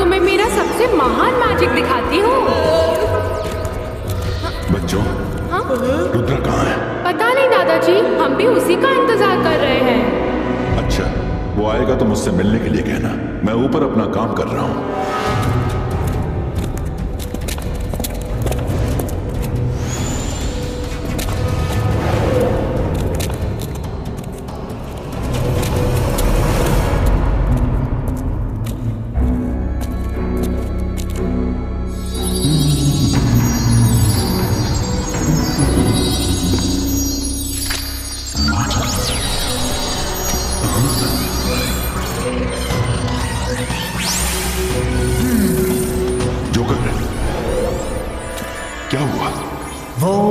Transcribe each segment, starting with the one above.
तुम्हें मेरा सबसे महान मैजिक दिखाती हूँ। बच्चों, रुद्र कहाँ है? पता नहीं दादाजी, हम भी उसी का इंतजार कर रहे हैं। अच्छा, वो आएगा तो मुझसे मिलने के लिए कहना। मैं ऊपर अपना काम कर रहा हूँ।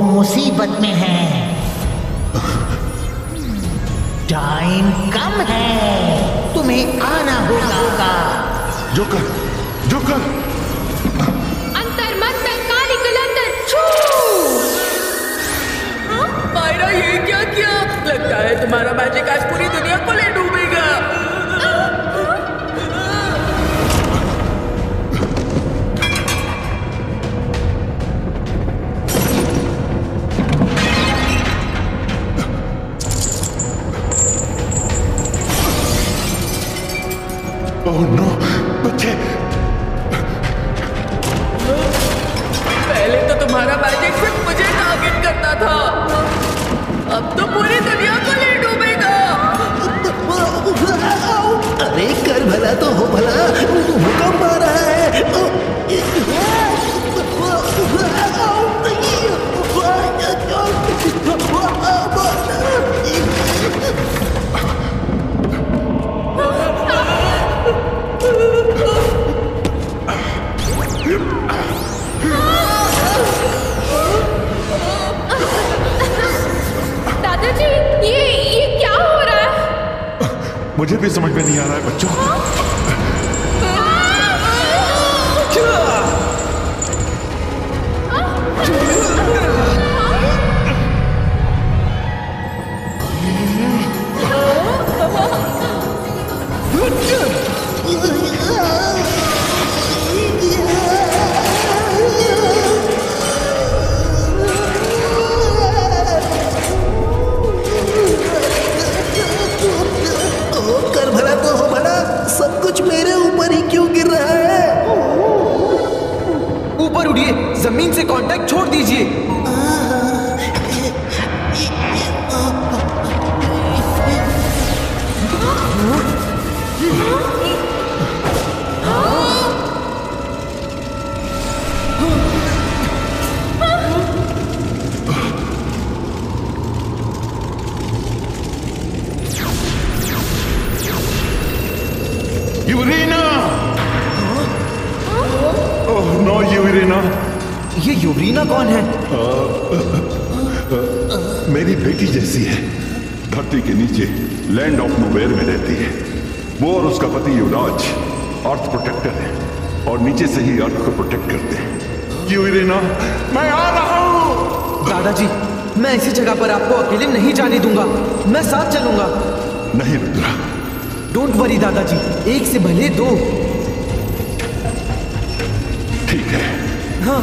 मुसीबत में है। टाइम कम है, तुम्हें आना होगा। Joker, joker! अंतर मंतर काली कलंदर छू! मायरा, ये क्या किया? लगता है तुम्हारा मैजिक आज पूरी दुनिया को ले डूबेगा। ओह नो, बच्चे! पहले तो तुम्हारा मैजिक सिर्फ मुझे टारगेट करता था, अब तो पूरी दुनिया को ले डूबेगा। अरे कर भला तो हो भला, भूकंप आ रहा है। दादाजी, ये क्या हो रहा है? मुझे भी समझ में नहीं आ रहा है बच्चों। सब कुछ मेरे ऊपर ही क्यों गिर रहा है? ऊपर उड़िए, जमीन से कांटेक्ट छोड़ दीजिए। यूरेना! ओह नो, यूरेना! ये यूरेना कौन है? मेरी बेटी जैसी है। धरती के नीचे लैंड ऑफ नोवेयर में रहती है। वो और उसका पति युवराज अर्थ प्रोटेक्टर है और नीचे से ही अर्थ को प्रोटेक्ट करते हैं। यूरेना, मैं आ रहा हूं। दादाजी, मैं ऐसी जगह पर आपको अकेले नहीं जाने दूंगा। मैं साथ चलूंगा। नहीं रुद्रा। डोंट वरी दादाजी, एक से भले दो। ठीक है। हाँ।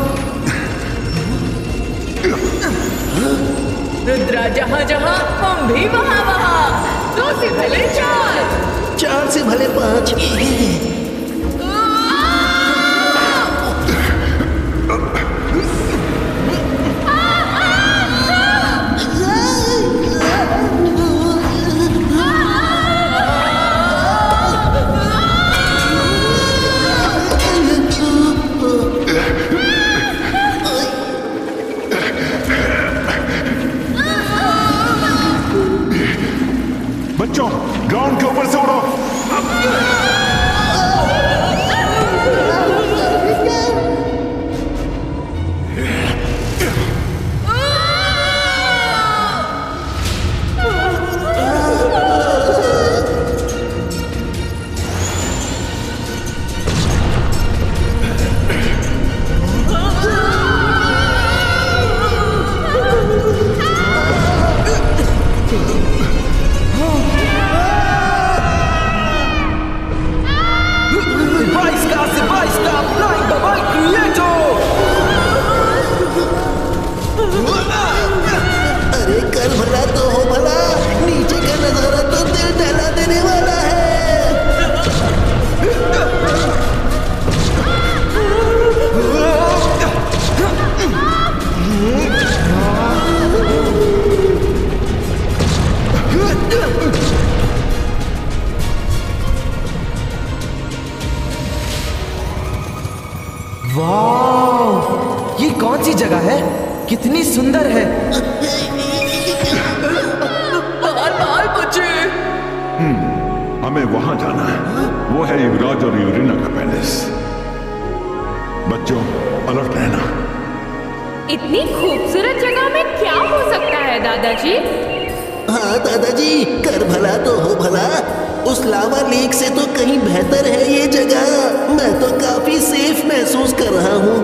रुद्रा जहाँ जहाँ, हम भी वहाँ वहाँ। 2 से भले 4, 4 से भले 5। बच्चों, ग्राउंड के ऊपर से उड़ो। कितनी सुंदर है। बाहर बाहर मुझे। हमें वहां जाना है। वो है युवराज और यूरिना का पैलेस। बच्चों, अलर्ट रहना। इतनी खूबसूरत जगह में क्या हो सकता है दादाजी? हाँ दादाजी, कर भला तो हो भला। उस लावा लेक से तो कहीं बेहतर है ये जगह। मैं तो काफी सेफ महसूस कर रहा हूँ।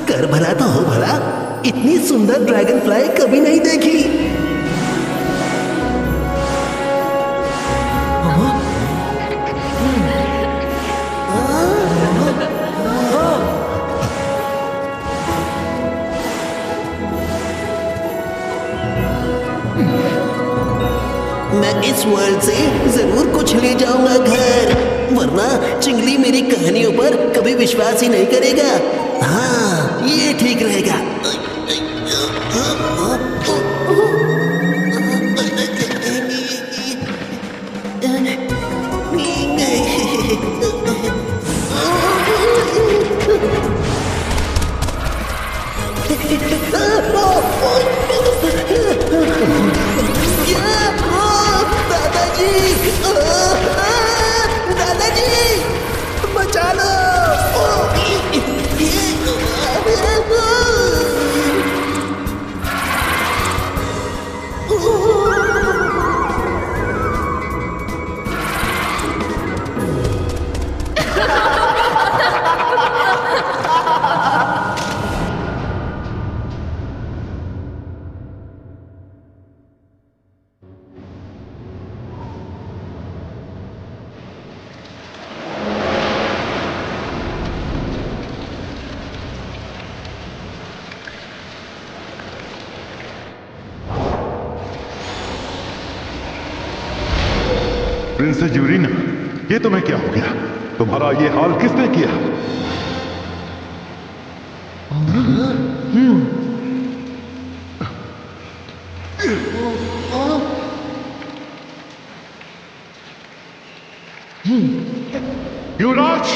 कर भला तो हो भला। इतनी सुंदर ड्रैगन फ्लाई कभी नहीं देखी। मैं इस वर्ल्ड से जरूर कुछ ले जाऊंगा घर, वरना चिंगली मेरी कहानियों पर कभी विश्वास ही नहीं करेगा। हाँ, ये ठीक रहेगा। दादाजी, बचा लो। प्रिंसेस यूरिना, ये तुम्हें क्या हो गया? तुम्हारा ये हाल किसने किया? युवराज!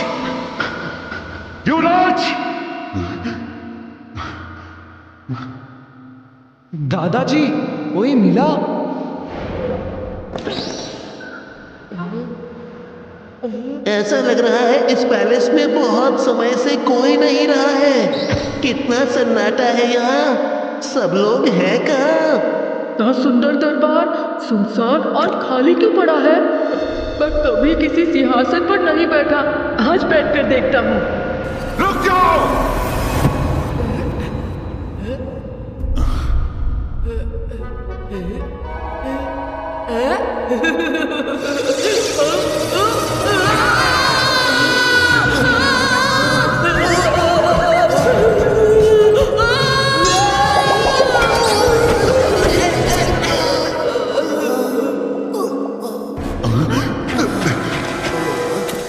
युवराज! दादाजी, कोई मिला? ऐसा लग रहा है इस पैलेस में बहुत समय से कोई नहीं रहा है। कितना सन्नाटा है यहाँ। सब लोग हैं कहाँ? इतना सुंदर दरबार सुनसान और खाली क्यों पड़ा है? मैं कभी किसी सिंहासन पर नहीं बैठा, आज बैठकर देखता हूँ। रुक जाओ!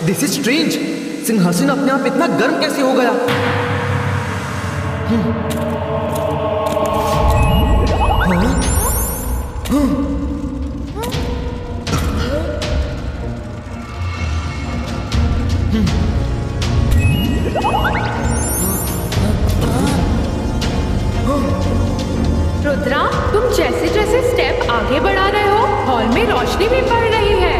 This is strange. सिंहासन अपने आप इतना गर्म कैसे हो गया? रुद्रा, तुम जैसे जैसे स्टेप आगे बढ़ा रहे हो, हॉल में रोशनी भी बढ़ रही है।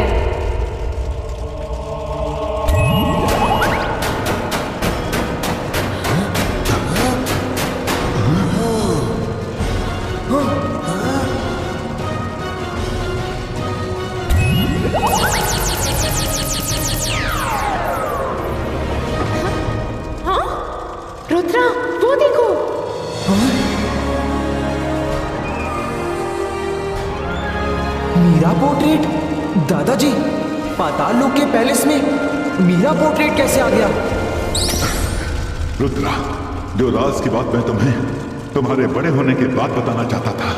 हाँ? रुद्रा, वो देखो। मीरा पोर्ट्रेट? दादाजी, पाताल लोक के पैलेस में मीरा पोर्ट्रेट कैसे आ गया? रुद्रा, जो राज की बात मैं तुम्हें तुम्हारे बड़े होने के बाद बताना चाहता था,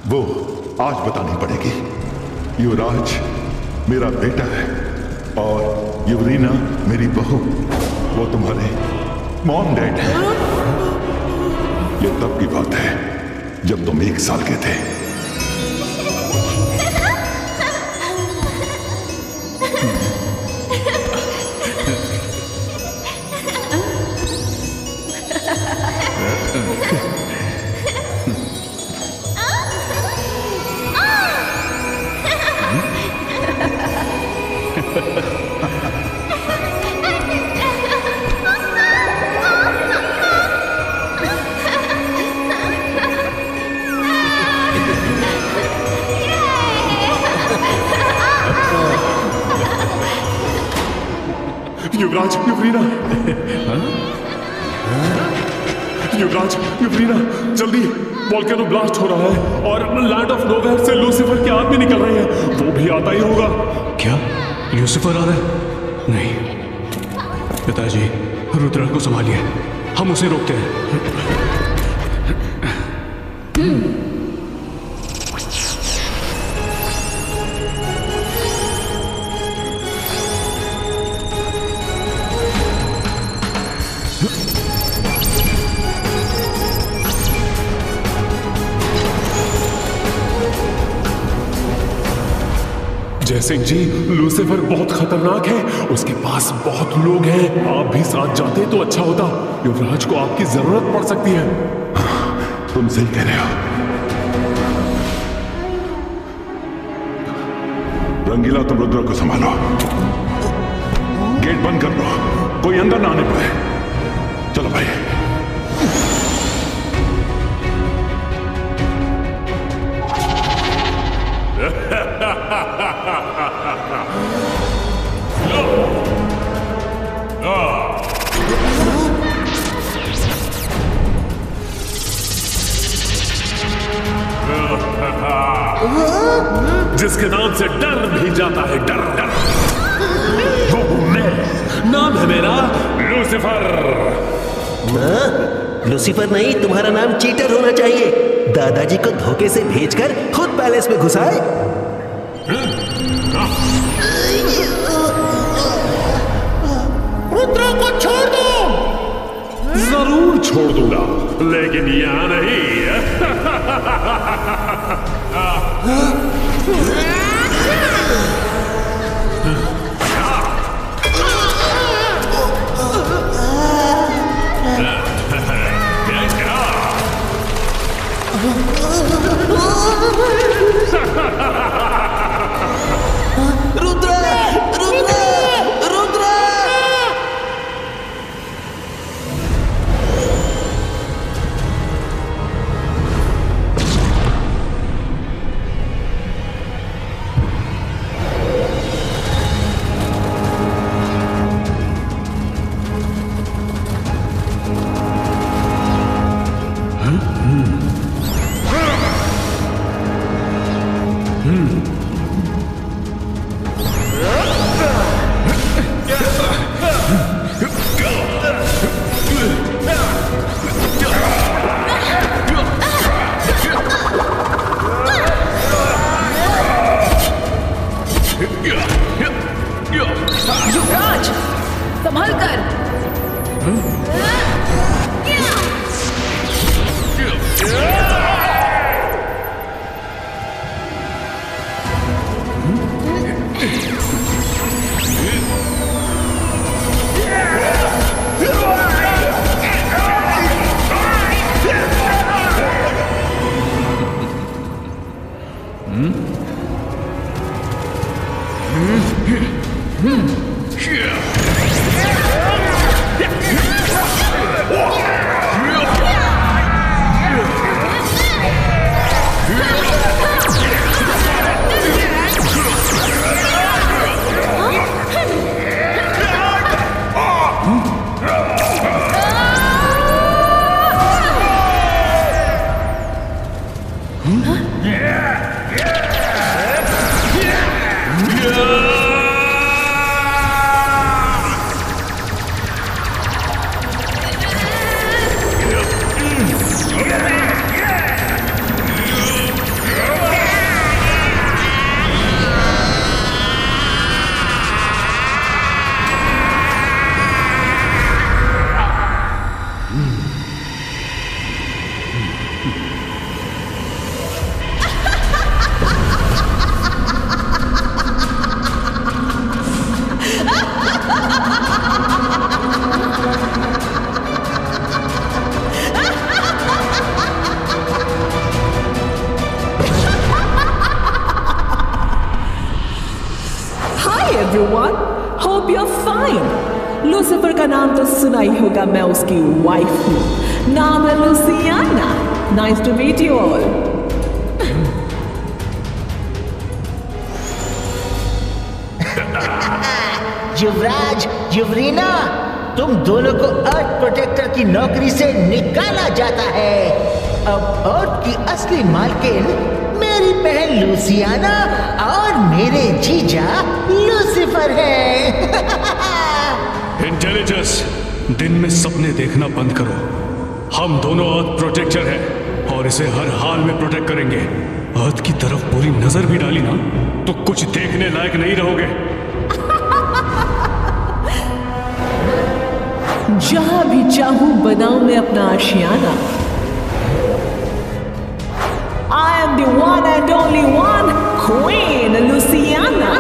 वो आज बतानी पड़ेगी। युवराज मेरा बेटा है और युवरीना मेरी बहू। वो तुम्हारे मॉम डैड है। ये तब की बात है जब तुम 1 साल के थे। युवराज, युवरीना, युवराज, युवरीना, जल्दी! वोल्केनो ब्लास्ट हो रहा है और लैंड ऑफ नोवेयर से लूसीफर के आदमी निकल रहे हैं। वो भी आता ही होगा। क्या लूसीफर आ रहा है? नहीं पिताजी, रुद्रा को संभालिए, हम उसे रोकते हैं। जयसिंह जी, लूसीफर बहुत खतरनाक है। उसके पास बहुत लोग हैं। आप भी साथ जाते तो अच्छा होता। युवराज को आपकी जरूरत पड़ सकती है। तुम सही कह रहे हो। रंगीला, तुम रुद्र को संभालो। गेट बंद कर दो, कोई अंदर ना आने पाए। चलो भाई। जिसके नाम से डर भी जाता है, डर डर, वो हूं मैं। नाम है मेरा लूसीफर। लूसीफर नहीं, तुम्हारा नाम चीटर होना चाहिए। दादाजी को धोखे से भेजकर खुद पैलेस में घुसाए। रुद्र को छोड़ दो। जरूर छोड़ दूंगा, लेकिन यहां नहीं। Rudra, Rudra, Rudra! everyone, hope you're fine. Lucifer का नाम तो सुना ही होगा, मैं उसकी वाइफ हूँ। नाम है Luciana. Nice to meet you all. Yuvraj, Yuvrina, तुम दोनों को अर्थ प्रोटेक्टर की नौकरी से निकाला जाता है। अब अर्थ की असली मालकिन मेरी बहन लूसियाना और मेरे जीजा लूसीफर है। इंटेलिजेंस, दिन में सपने देखना बंद करो। हम दोनों अर्थ प्रोटेक्टर हैं और इसे हर हाल में प्रोटेक्ट करेंगे। अर्थ की तरफ पूरी नजर भी डाली ना तो कुछ देखने लायक नहीं रहोगे। जहां भी चाहूं बनाऊं मैं अपना आशियाना। I am the one and only one, Queen Luciana.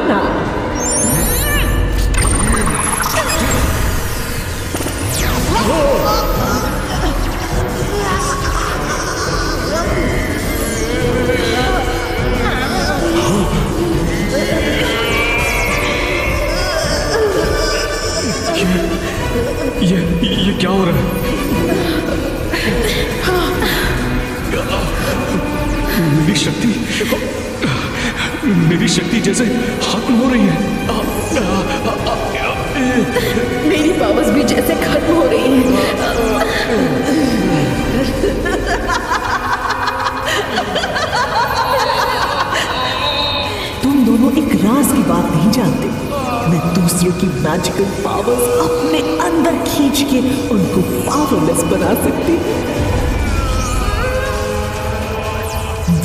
ये क्या हो रहा है? मेरी शक्ति जैसे खत्म हो रही है। मेरी पावर्स भी जैसे खत्म हो रही हैं। तुम दोनों एक राज की बात नहीं जानते। मैं दूसरों की मैजिकल पावर्स अपने अंदर खींच के उनको पावरलेस बना सकती हूँ।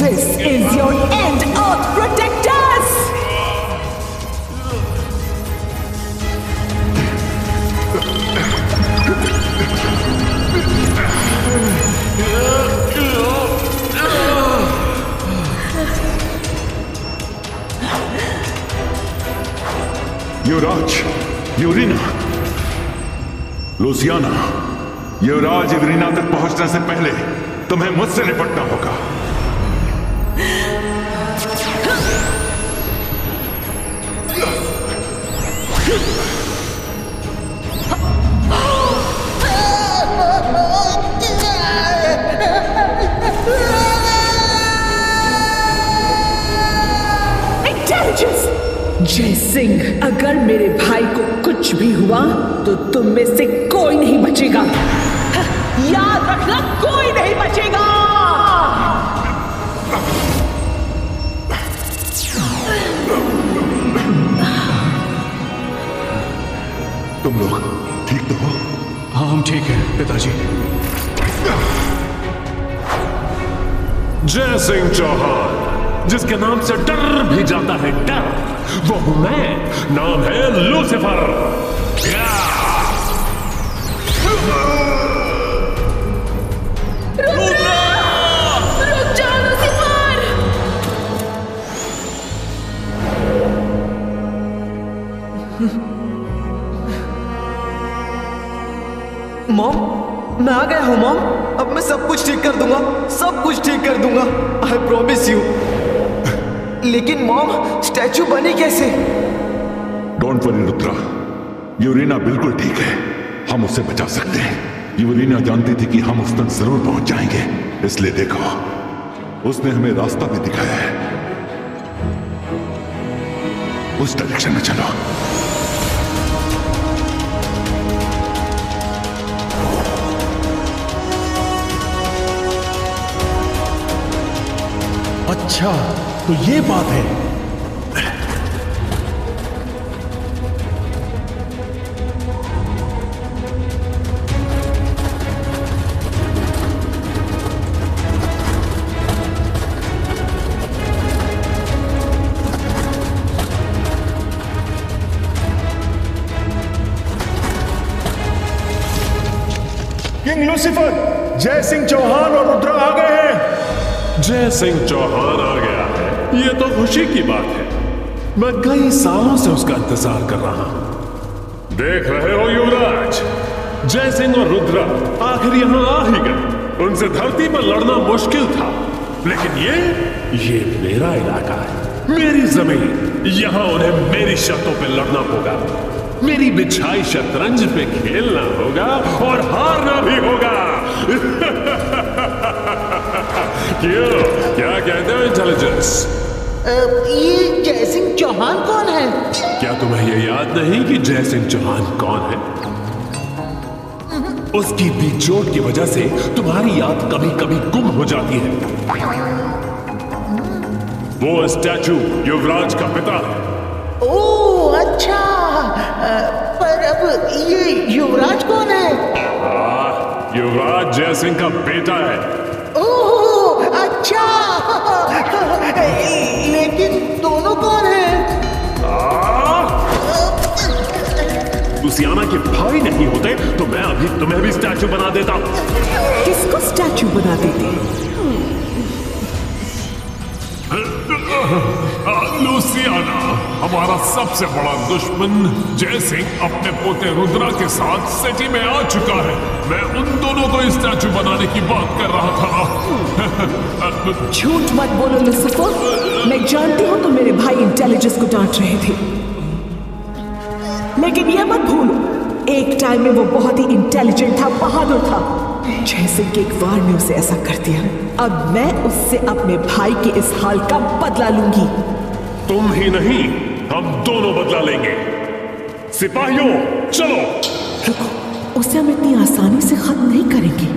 This is your end, Earth Protectors! Yuvraj, यूरिना, लूसियाना, युवराज यूरिना तक पहुंचने से पहले तुम्हें मुझसे निपटना होगा। जय सिंह, अगर मेरे भाई को कुछ भी हुआ तो तुम में से कोई नहीं बचेगा। याद रखना, कोई नहीं बचेगा। तुम लोग ठीक तो हो? हाँ, हम ठीक हैं पिताजी। जय सिंह चौहान, जिसके नाम से डर भी जाता है डर, वो हूं मैं। नाम है लूसीफर। रुक जाओ लूसीफर! मॉम, मैं आ गया हूँ मॉम। अब मैं सब कुछ ठीक कर दूंगा, सब कुछ ठीक कर दूंगा। I promise you. लेकिन मॉम, स्टैचू बनी कैसे? डोंट वरी रुद्रा, यूरिना बिल्कुल ठीक है। हम उसे बचा सकते हैं। यूरिना जानती थी कि हम उस तक जरूर पहुंच जाएंगे, इसलिए देखो, उसने हमें रास्ता भी दिखाया है। उस डायरेक्शन में चलो। अच्छा, तो ये बात है। किंग लूसीफर, जय सिंह चौहान और रुद्रा आ गए हैं। जय सिंह चौहान आ गया है, ये तो खुशी की बात है। मैं कई सालों से उसका इंतजार कर रहा हूं। देख रहे हो युवराज, जय सिंह और रुद्रा आखिर यहां आ ही गए। उनसे धरती पर लड़ना मुश्किल था, लेकिन ये मेरा इलाका है, मेरी जमीन। यहां उन्हें मेरी शर्तों पे लड़ना होगा, मेरी बिछाई शतरंज पे खेलना होगा और हारना भी होगा। क्यों, क्या कहते हो इंटेलिजेंस? ये जय सिंह चौहान कौन है? क्या तुम्हें यह याद नहीं कि जय सिंह चौहान कौन है? उसकी बीचोट की वजह से तुम्हारी याद कभी कभी गुम हो जाती है। वो स्टैचू युवराज का पिता है। ओह अच्छा, पर अब ये युवराज कौन है? युवराज जय सिंह का बेटा है। ओह अच्छा, लेकिन दोनों कौन हैं? लुसियाना के भाई नहीं होते तो मैं अभी तुम्हें भी स्टैचू बना देता। किसको स्टैचू बना देते? लुसियाना, हमारा सबसे बड़ा दुश्मन जय सिंह अपने पोते रुद्रा के साथ सिटी में आ चुका है। मैं उन दोनों को स्टैचू बनाने की बात कर रहा था। झूठ मत बोलो लुसिफर, मैं जानती हूँ तुम मेरे भाई इंटेलिजेंस को डांट रहे थे, लेकिन यह मत भूलो एक टाइम में वो बहुत ही इंटेलिजेंट था, बहादुर था। जय सिंह के एक वार ने उसे ऐसा कर दिया। अब मैं उससे अपने भाई के इस हाल का बदला लूंगी। तुम ही नहीं, हम दोनों बदला लेंगे। सिपाहियों चलो। रुको, उसे हम इतनी आसानी से खत्म नहीं करेंगे।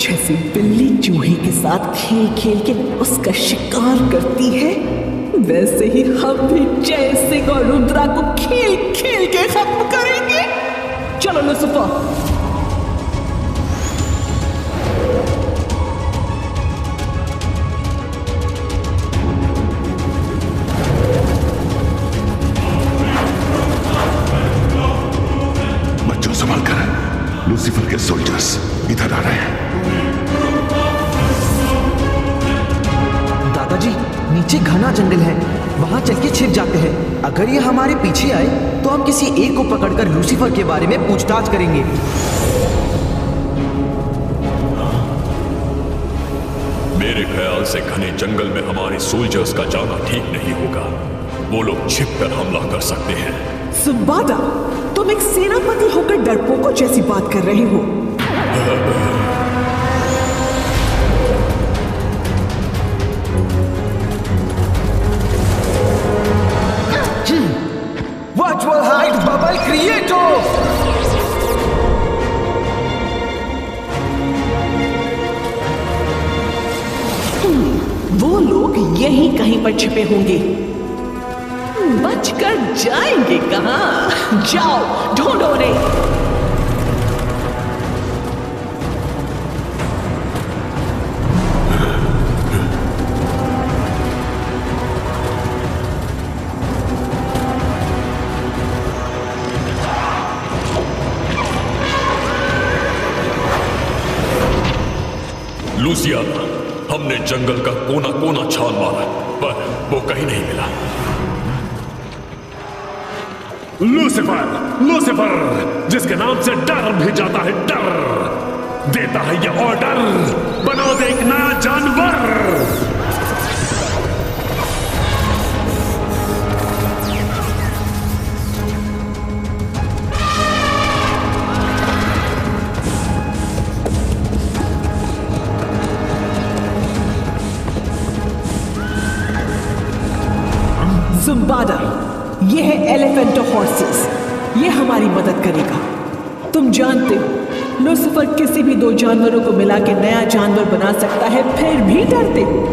जैसे बिल्ली चूहे के साथ खेल खेल के उसका शिकार करती है, वैसे ही हम भी जय सिंह और रुद्रा को खेल खेल के खत्म करेंगे। चलो लुसिफर। बच्चों संभाल कर, लूसीफर के सोल्जर्स इधर आ रहे हैं। दादाजी, नीचे घना जंगल है, वहां चल के छिप जाते हैं। अगर ये हमारे पीछे आए तो हम किसी एक को पकड़कर लूसीफर के बारे में पूछताछ करेंगे। मेरे ख्याल से घने जंगल में हमारे सोल्जर्स का जाना ठीक नहीं होगा। वो लोग छिपकर हमला कर सकते हैं। सुबादा, तुम एक सेनापति होकर डरपोकों जैसी बात कर रहे हो। Virtual hide bubble creator! वो लोग यहीं कहीं पर छिपे होंगे। बचकर जाएंगे कहां? जाओ ढूंढो उन्हें। लूसियाना, हमने जंगल का कोना कोना छान मारा, पर वो कहीं नहीं मिला। लूसीफर, लूसीफर, जिसके नाम से डर भी जाता है, डर देता है ये ऑर्डर, बना दे एक नया जानवर। जुम्बादा, ये है एलिफेंट हॉर्सेस। ये हमारी मदद करेगा। तुम जानते हो लूसीफर किसी भी दो जानवरों को मिला के नया जानवर बना सकता है, फिर भी डरते हो।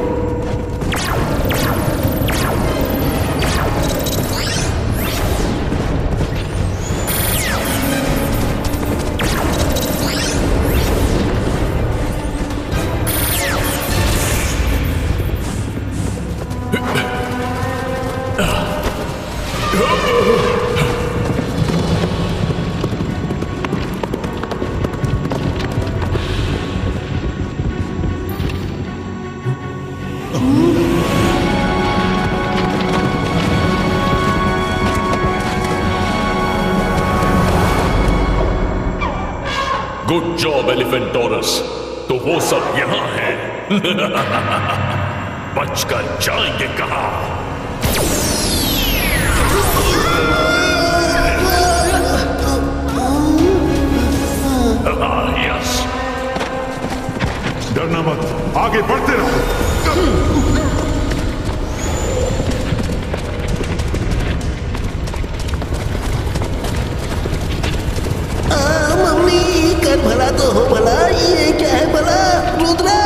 Good job Elephantorus. तो वो सब यहां है। बचकर जाएंगे कहां? यस। डरना मत, आगे बढ़ते रहो। मम्मी कर भला तो हो भला, ये क्या है भला? रुद्रा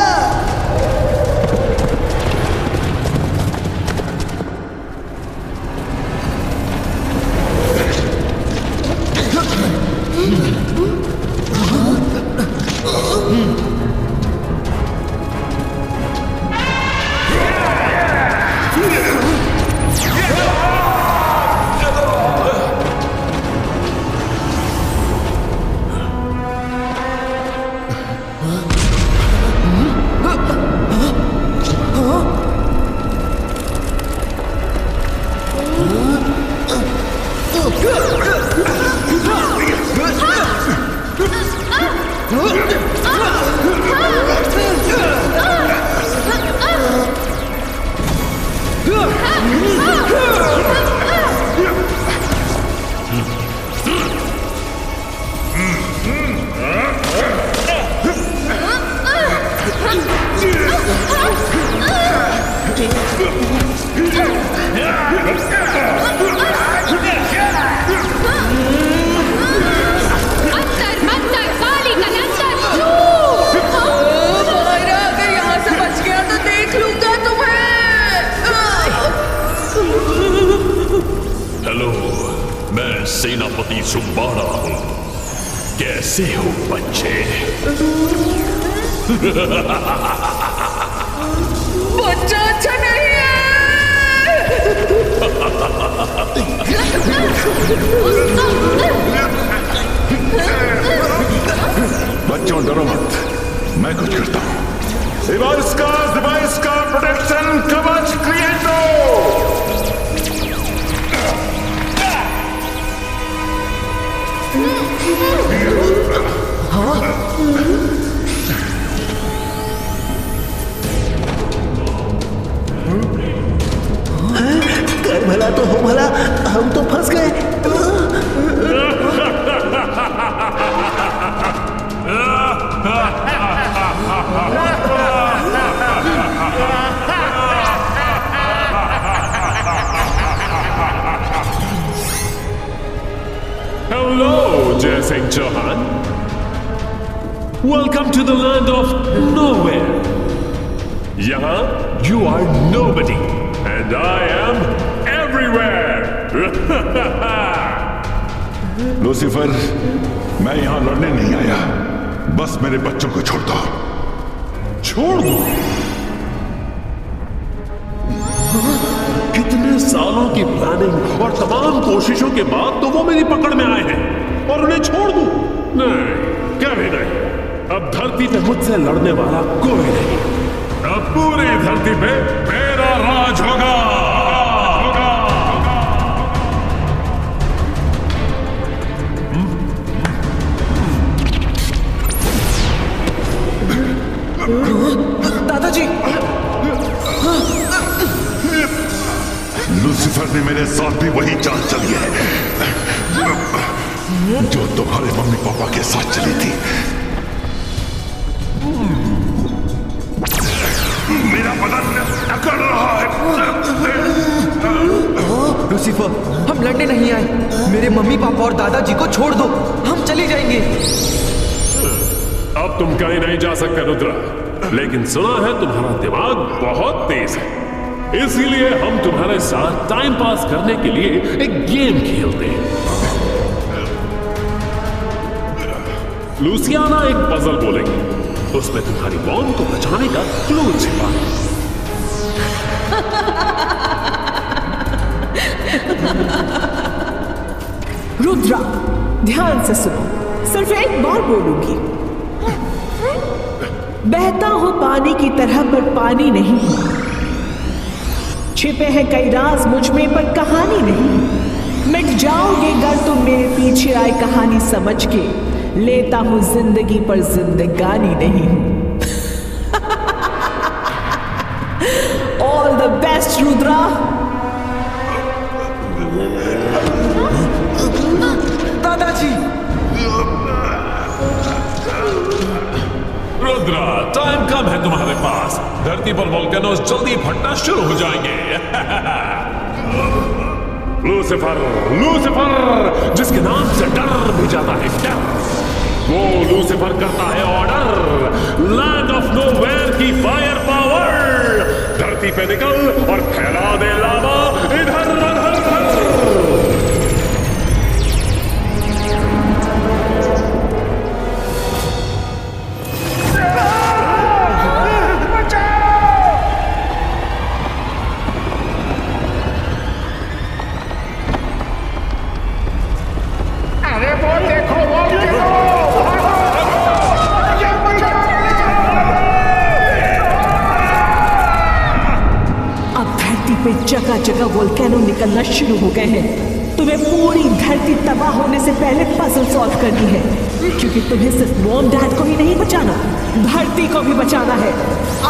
सेनापति सुब्बारा हूं। कैसे हो बच्चे? बच्चा अच्छा नहीं बच्चों डरो मत, मैं कुछ करता हूं। डिवाइस का प्रोटेक्शन कवच क्रिएट हो। कर भला तो हो भला, हम तो फंस गए। Hello, Jai Singh Chauhan. Welcome to the land of nowhere. Yahan, you are nobody, and I am everywhere. Lucifer, मैं यहां लड़ने नहीं आया, बस मेरे बच्चों को छोड़ दो। छोड़ दो? कितने सालों की प्लानिंग और तमाम कोशिशों के बाद तो वो मेरी पकड़ में आए हैं और उन्हें छोड़ दूं? नहीं, कभी नहीं। अब धरती पे मुझसे लड़ने वाला कोई नहीं। अब पूरी धरती पे मेरा राज होगा। दादाजी, लूसीफर ने मेरे साथ भी वही चाल चली है जो तुम्हारे मम्मी पापा के साथ चली थी। मेरा बदन अकड़ रहा है। लूसीफर, हम लड़ने नहीं आए। मेरे मम्मी पापा और दादाजी को छोड़ दो, हम चले जाएंगे। अब तुम कहीं नहीं जा सकते रुद्रा, लेकिन सुना है तुम्हारा दिमाग बहुत तेज है, इसीलिए हम तुम्हारे साथ टाइम पास करने के लिए एक गेम खेलते हैं। लूसियाना एक पजल बोलेंगे, उसमें तुम्हारी मॉम को बचाने का क्लू छिपा है। रुद्रा, ध्यान से सुनो, सिर्फ एक बार बोलूंगी। बहता हो पानी की तरह पर पानी नहीं, छिपे हैं कई राज मुझ में पर कहानी नहीं। मिट जाओगे अगर तुम मेरे पीछे आए कहानी समझ के, लेता हूँ जिंदगी पर जिंदगानी नहीं हूँ। All the best Rudra. दादाजी। रुद्रा, टाइम कम है तुम्हारे पास। धरती पर वोल्केनोस जल्दी फटना शुरू हो जाएंगे। लूसीफर, लूसीफर, जिसके नाम से डर भी जाता है डर, वो लूसीफर करता है ऑर्डर। लैंड ऑफ नोवेयर की फायर पावर, धरती पे निकल और फैला दे लावा इधर उधर। जगह जगह वोल्केनो निकलना शुरू हो गए हैं। तुम्हें पूरी धरती तबाह होने से पहले पजल सॉल्व करनी है, क्योंकि तुम्हें सिर्फ मॉम डैड को ही नहीं बचाना, धरती को भी बचाना है।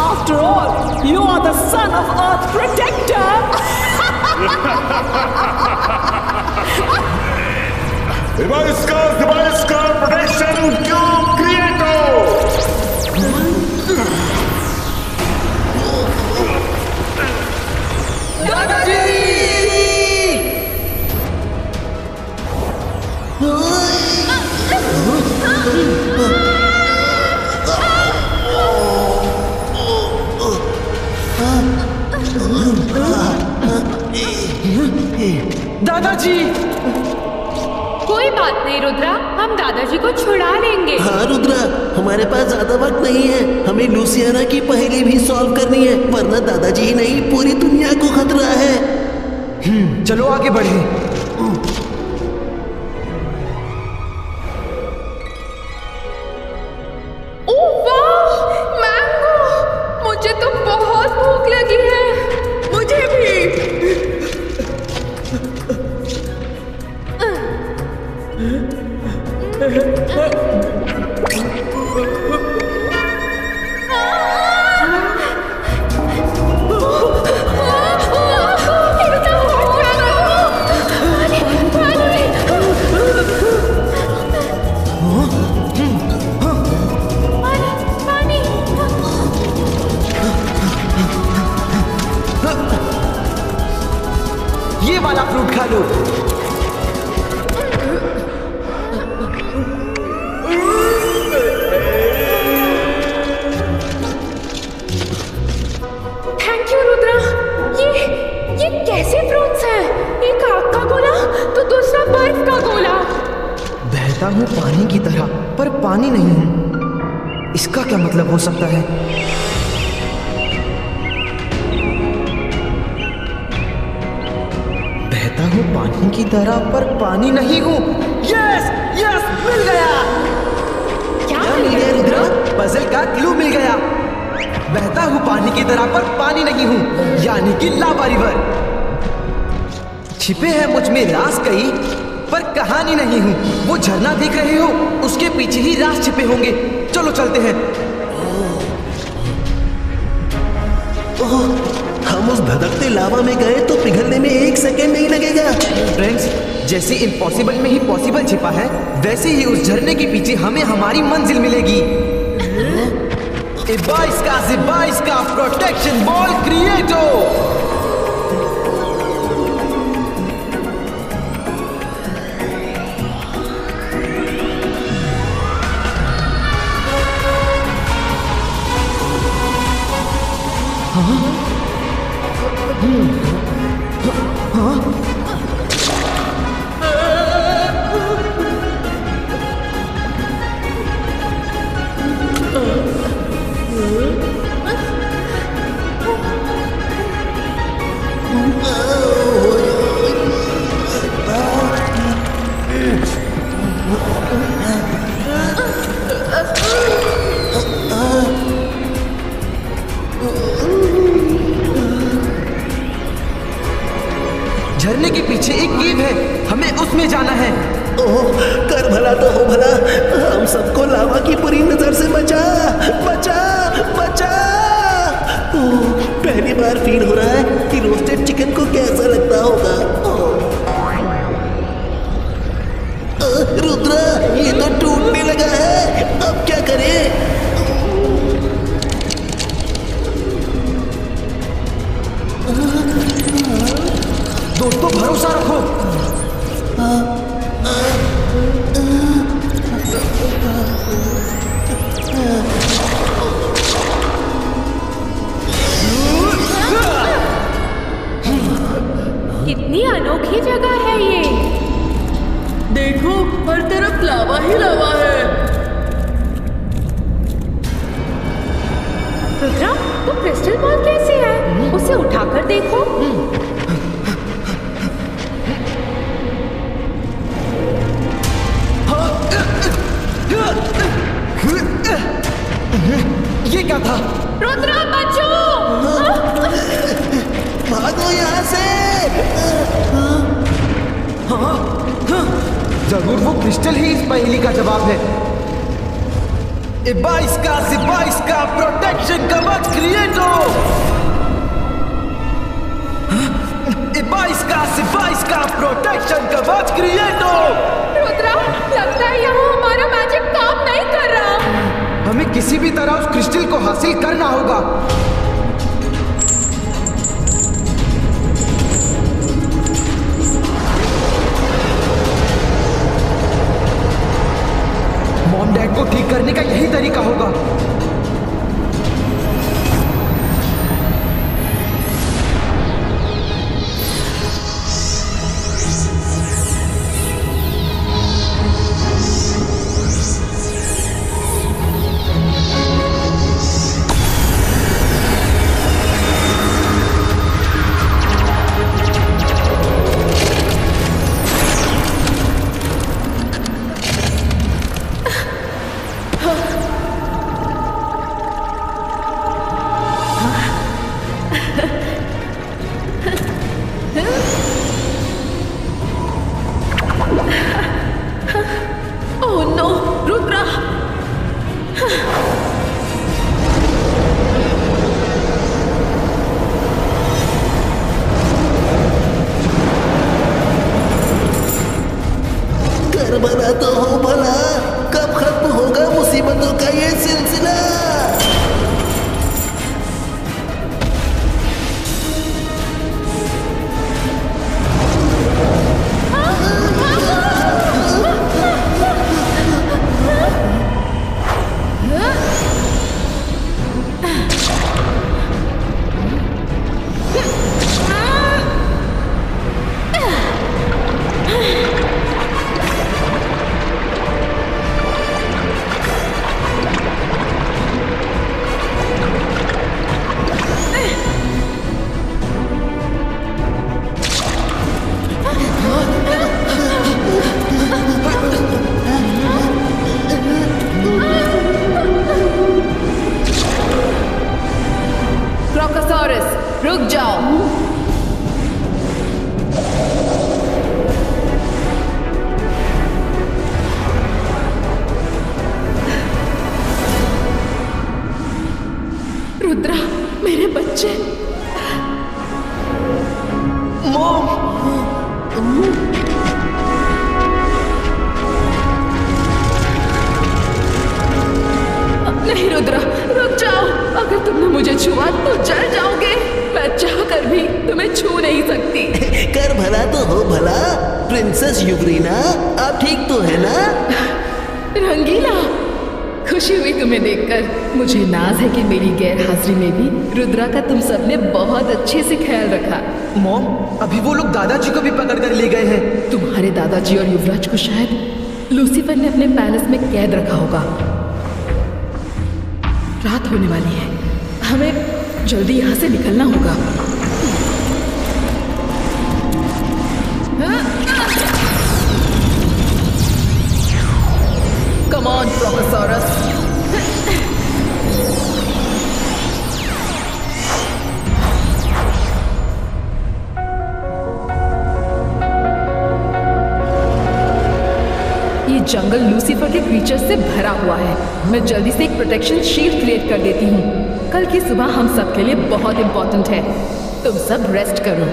After all you are the son of earth protector. Device का प्रोटेक्शन क्यों क्रिएटो। दादाजी। कोई बात नहीं रुद्रा, हम दादाजी को छुड़ा लेंगे। हाँ रुद्रा, हमारे पास ज्यादा वक्त नहीं है। हमें लूसियाना की पहेली भी सॉल्व करनी है, वरना दादाजी ही नहीं पूरी दुनिया को खतरा है। चलो आगे बढ़े। ओह वाह, मैंगो! मुझे तो बहुत भूख लगी है। मुझे भी। ये वाला फ्रूट खा लो। Thank you Rudra. ये कैसे फ्रूट्स हैं? एक आग का गोला तो दूसरा बर्फ का गोला। बहता हूँ पानी की तरह, पर पानी नहीं हूँ। इसका क्या मतलब हो सकता है? बहता हूँ पानी की तरह, पर पानी नहीं हूँ। यस यस, मिल गया। क्या मिल गया रुद्रा? पजल का क्लू मिल गया। बहता हूँ पानी की तरह, पर पानी नहीं हूँ, यानी कि लावा रिवर। छिपे हैं मुझ में राज कई, पर कहानी नहीं हूँ। वो झरना देख रहे हो, उसके पीछे ही राज छिपे होंगे। चलो चलते हैं। हम उस भड़कते लावा में गए तो पिघलने में 1 सेकेंड नहीं लगेगा। फ्रेंड्स, जैसे इम्पॉसिबल में ही पॉसिबल छिपा है, वैसे ही उस झरने के पीछे हमें हमारी मंजिल मिलेगी। इबाइस का प्रोटेक्शन बॉल क्रिएटो। झरने के पीछे एक केव है, हमें उसमें जाना है। ओह, कर कर भला तो हो भला, हम सबको लावा की बुरी नजर से बचा बचा बचा। पहली बार फील हो रहा है कि रोस्टेड चिकन को कैसा लगता होगा। रुद्रा, ये तो टूटने लगा है, अब क्या करें? दोस्तों भरोसा रखो। कितनी अनोखी जगह है ये। देखो हर तरफ लावा ही लावा है। रुद्रा, वो क्रिस्टल बॉल कैसे है? उसे उठाकर देखो। ये क्या था? रुद्रा बचो! भागो यहाँ से! जरूर वो क्रिस्टल ही इस पहेली का जवाब है। इबाइस का प्रोटेक्शन कवच क्रिएटो। इबाइस का प्रोटेक्शन कवच क्रिएटो। रुद्रा, लगता है यहाँ हमारा मैजिक काम नहीं कर रहा। हमें किसी भी तरह उस क्रिस्टल को हासिल करना होगा। मॉम डैड को ठीक करने का यही तरीका होगा। भला तो हो भला, कब खत्म होगा मुसीबतों का ये सिलसिला? रुक जाओ। रुद्रा, मेरे बच्चे। मॉम, नहीं रुद्रा, रुक जाओ। अगर तुमने मुझे छुआ तो जल जाओगे। मैं चाहकर भी तुम्हें छू नहीं सकती। कर भला तो हो भला, प्रिंसेस युवरीना, आप ठीक तो है ना? रंगीला, खुशी हुई तुम्हें देखकर। मुझे नाज है कि मेरी गैर हाजिरी में भी रुद्रा का तुम सबने बहुत अच्छे से ख्याल रखा। मॉम, अभी वो लोग दादाजी को भी पकड़ कर ले गए हैं। तुम्हारे दादाजी और युवराज को शायद लूसीफर ने अपने पैलेस में कैद रखा होगा। रात होने वाली है, हमें जल्दी यहाँ से निकलना होगा। Come on professors. ये जंगल लूसीफर के क्रीचर्स से भरा हुआ है। मैं जल्दी से एक प्रोटेक्शन शील्ड क्रिएट कर देती हूँ। कल की सुबह हम सब के लिए बहुत इंपॉर्टेंट है। तुम सब रेस्ट करो।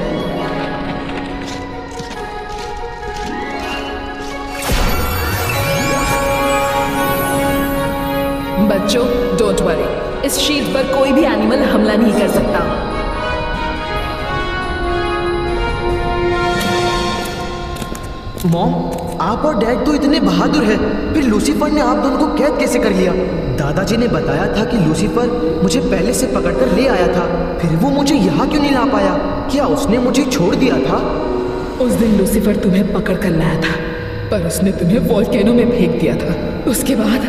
बच्चों, डोंट वरी, इस शील्ड पर कोई भी एनिमल हमला नहीं कर सकता। मॉम, आप और डैड तो इतने बहादुर हैं, फिर लूसीफर ने आप दोनों को कैद कैसे कर लिया? दादाजी ने बताया था कि लूसीफर मुझे पहले से पकड़कर ले आया था, फिर वो मुझे यहाँ क्यों नहीं ला पाया? क्या उसने मुझे छोड़ दिया था? उस दिन लूसीफर तुम्हें पकड़ कर लाया था, पर उसने तुम्हें वोल्केनो में फेंक दिया था। उसके बाद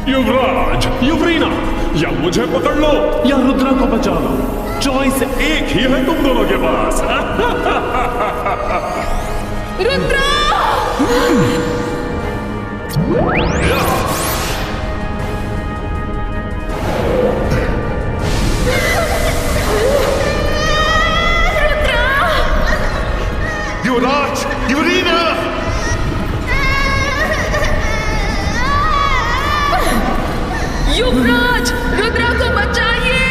युवराज, युवरीना, या मुझे पकड़ लो या रुद्रा को बचा लो। चॉइस एक ही है तुम दोनों के पास। रुद्रा! युवराज, युवरीना! युवराज, रुद्रा को बचाइए!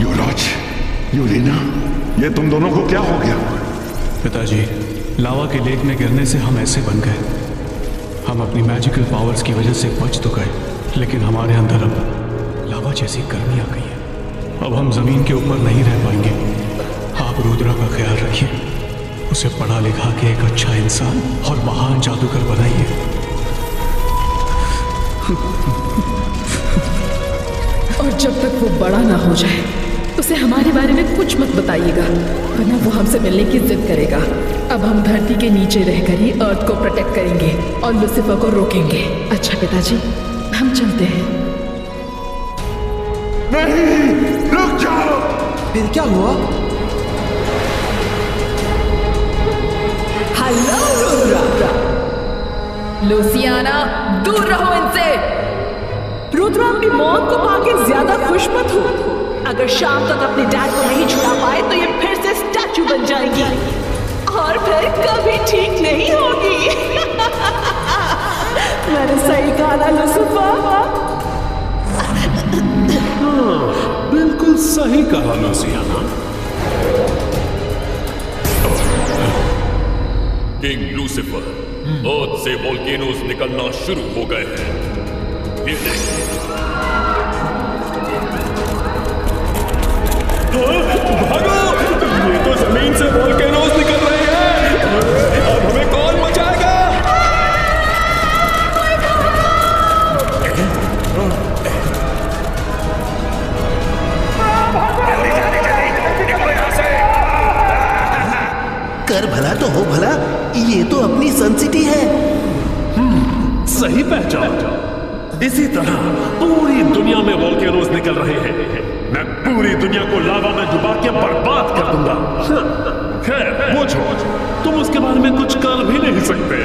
युवराज, युवरीना, ये तुम दोनों को क्या हो गया? पिताजी, लावा के लेक में गिरने से हम ऐसे बन गए। हम अपनी मैजिकल पावर्स की वजह से बच तो गए, लेकिन हमारे अंदर अब लावा जैसी गर्मी आ गई है। अब हम जमीन के ऊपर नहीं रह पाएंगे। आप रुद्रा का ख्याल रखिए, उसे पढ़ा लिखा के एक अच्छा इंसान और महान जादूगर बनाइए। और जब तक वो बड़ा ना हो जाए, उसे हमारे बारे में कुछ मत बताइएगा, वरना वो हमसे मिलने की जिद करेगा। अब हम धरती के नीचे रहकर ही अर्थ को प्रोटेक्ट करेंगे और लूसीफर को रोकेंगे। अच्छा पिताजी, हम चलते हैं। नहीं, रुक जाओ! फिर क्या हुआ? हेलो रुद्रा! लूसियाना, दूर रहो इनसे! रुद्रा, अपनी मौत को पाके ज्यादा खुश मत हो। अगर शाम तक अपने डैड को नहीं छुड़ा पाए तो ये फिर से स्टैचू बन जाएगी और फिर कभी ठीक नहीं होगी। मैंने सही कहा ना लूसीफर? बिल्कुल सही कहा लूसियाना। किंग लूसीफर, अर्थ से वोल्केनोज निकलना शुरू हो गए हैं। ये देखिए। भागो! ये तो जमीन से वोल्केनोज निकल रहे हैं। अब हमें कौन बचाएगा? कर भला तो हो भला, ये तो अपनी सन सिटी है। सही पहचान। इसी तरह पूरी दुनिया में वोल्केनोज निकल रहे हैं। मैं पूरी दुनिया को लावा में डुबा के बर्बाद कर दूंगा। खैर, वो छोड़, तुम उसके बारे में कुछ कर भी नहीं सकते।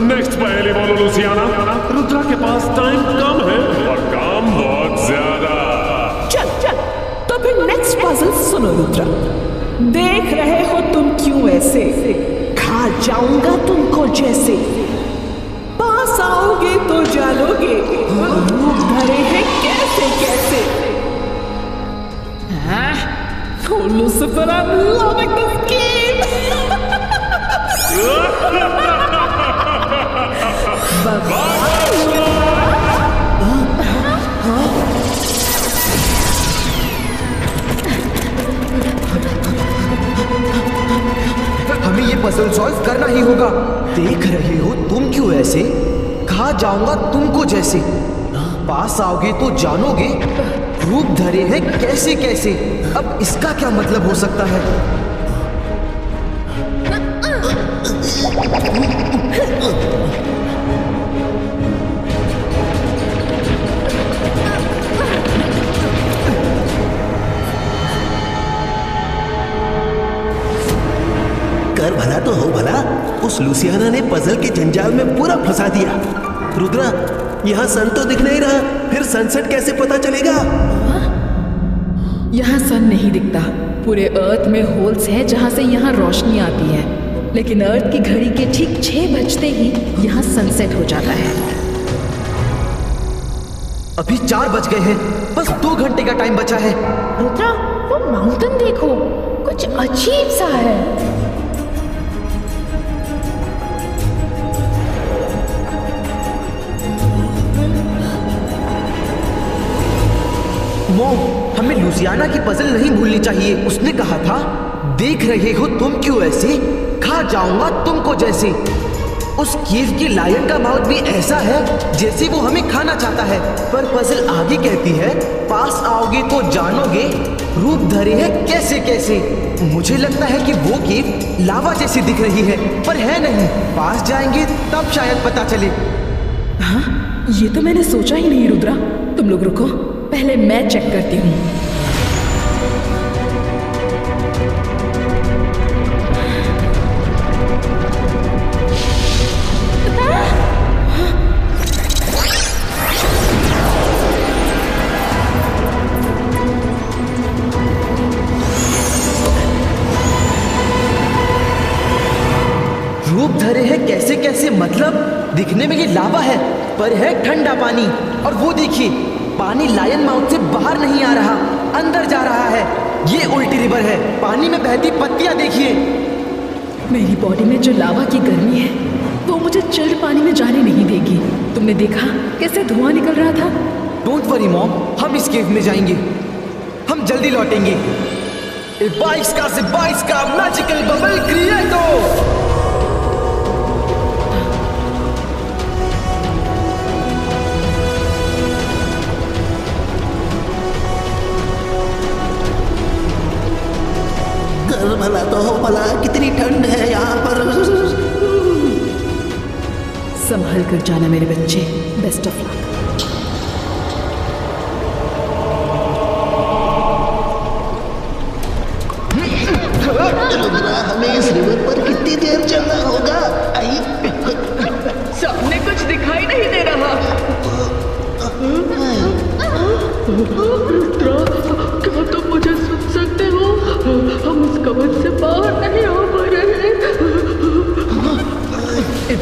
नेक्स्ट पहेली बोलो लूसियाना। रुद्रा के पास टाइम कम है और काम बहुत ज्यादा। चल, तो फिर नेक्स्ट पजल सुनो रुद्रा। देख रहे हो तुम क्यों ऐसे? खा जाऊंगा तुमको जैसे। पास आओगे तो जानोगे रूप धरे हैं कैसे कैसे। Lucifer, I'm loving this game. हमें ये पजल सॉल्व करना ही होगा। देख रहे हो तुम क्यों ऐसे? कहा जाऊंगा तुमको जैसे। पास आओगे तो जानोगे रूप धरे हैं कैसे कैसे। अब इसका क्या मतलब हो सकता है? कर भला तो हो भला, उस लुसियाना ने पजल के जंजाल में पूरा फंसा दिया। रुद्रा, यहाँ सन तो दिख नहीं रहा, फिर सनसेट कैसे पता चलेगा? यहाँ सन नहीं दिखता। पूरे अर्थ में होल्स है जहाँ से यहाँ रोशनी आती है, लेकिन अर्थ की घड़ी के ठीक 6 बजते ही यहाँ सनसेट हो जाता है। अभी 4 बज गए हैं, बस 2 घंटे का टाइम बचा है। रुद्रा, वो माउंटेन देखो, कुछ अजीब सा है। मो, हमें लुसियाना की पजल नहीं भूलनी चाहिए। उसने कहा था, देख रहे हो तुम क्यों ऐसे, खा जाऊंगा तुमको जैसे। उस केव के लायन का माउथ भी ऐसा है जैसे वो हमें खाना चाहता है। पर पजल आगे कहती है, पास आओगे तो जानोगे, रूप धरे है कैसे कैसे। मुझे लगता है कि वो केव लावा जैसी दिख रही है, पर है नहीं। पास जाएंगे तब शायद पता चले। हाँ, ये तो मैंने सोचा ही नहीं। रुद्रा, तुम लोग रुको, पहले मैं चेक करती हूँ। रूप धरे है कैसे कैसे मतलब, दिखने में ये लावा है पर है ठंडा पानी। और वो देखिए, पानी लायन माउथ से बाहर नहीं आ रहा, अंदर जा रहा है। ये उल्टी रिवर है, पानी में बहती पत्तियां देखिए। मेरी बॉडी में जो लावा की गर्मी है वो मुझे चिल्ड पानी में जाने नहीं देगी। तुमने देखा कैसे धुआं निकल रहा था? डोंट वरी मॉम, हम इस केव में जाएंगे, हम जल्दी लौटेंगे। 22 का मैजिकल बबल क्रिएटो। भला तो हो भला, कितनी ठंड है यहाँ पर। संभल कर जाना मेरे बच्चे, बेस्ट ऑफ लक। रुद्रा, हमें इस रिवर पर कितनी देर चलना होगा? सामने कुछ दिखाई नहीं दे रहा। रुद्रा, क्या तुम मुझे सुन सकते हो? हम इस कवच से बाहर नहीं आ पा रहे।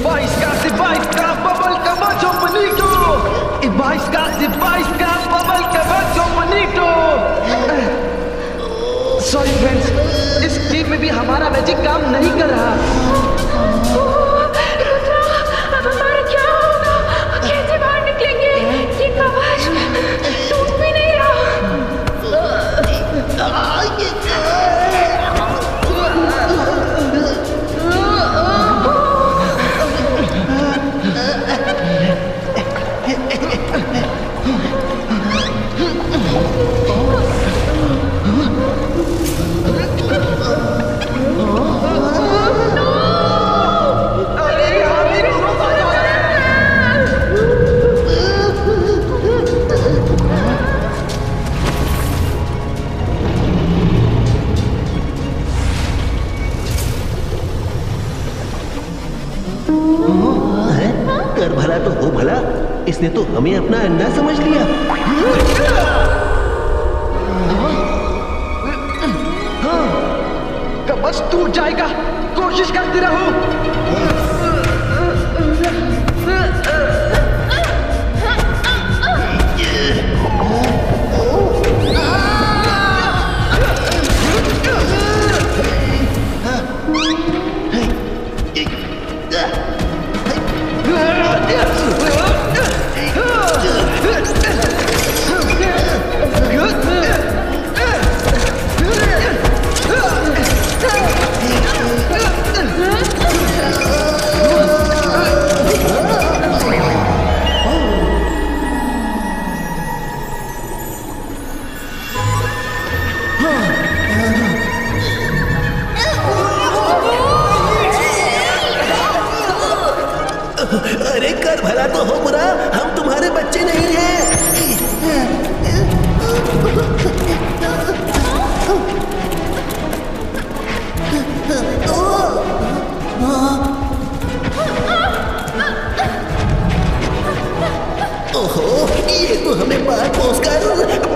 22 का बबल कवच ओपनिटो। 22 का बबल कवच ओपनिटो। सॉरी फ्रेंड्स, इस केव में भी हमारा मैजिक काम नहीं कर रहा। रुद्रा, अब हमारा क्या होगा? कैसे बाहर निकलेंगे? ये कवच टूट भी नहीं रहा। कर भला तो हो भला, इसने तो हमें अपना अंडा समझ लिया। कवच टूट जाएगा, कोशिश करते रहो। बुरा तो हो बुरा, हम तुम्हारे बच्चे नहीं हैं। ओहो, ये तो हमें पार पहुंचकर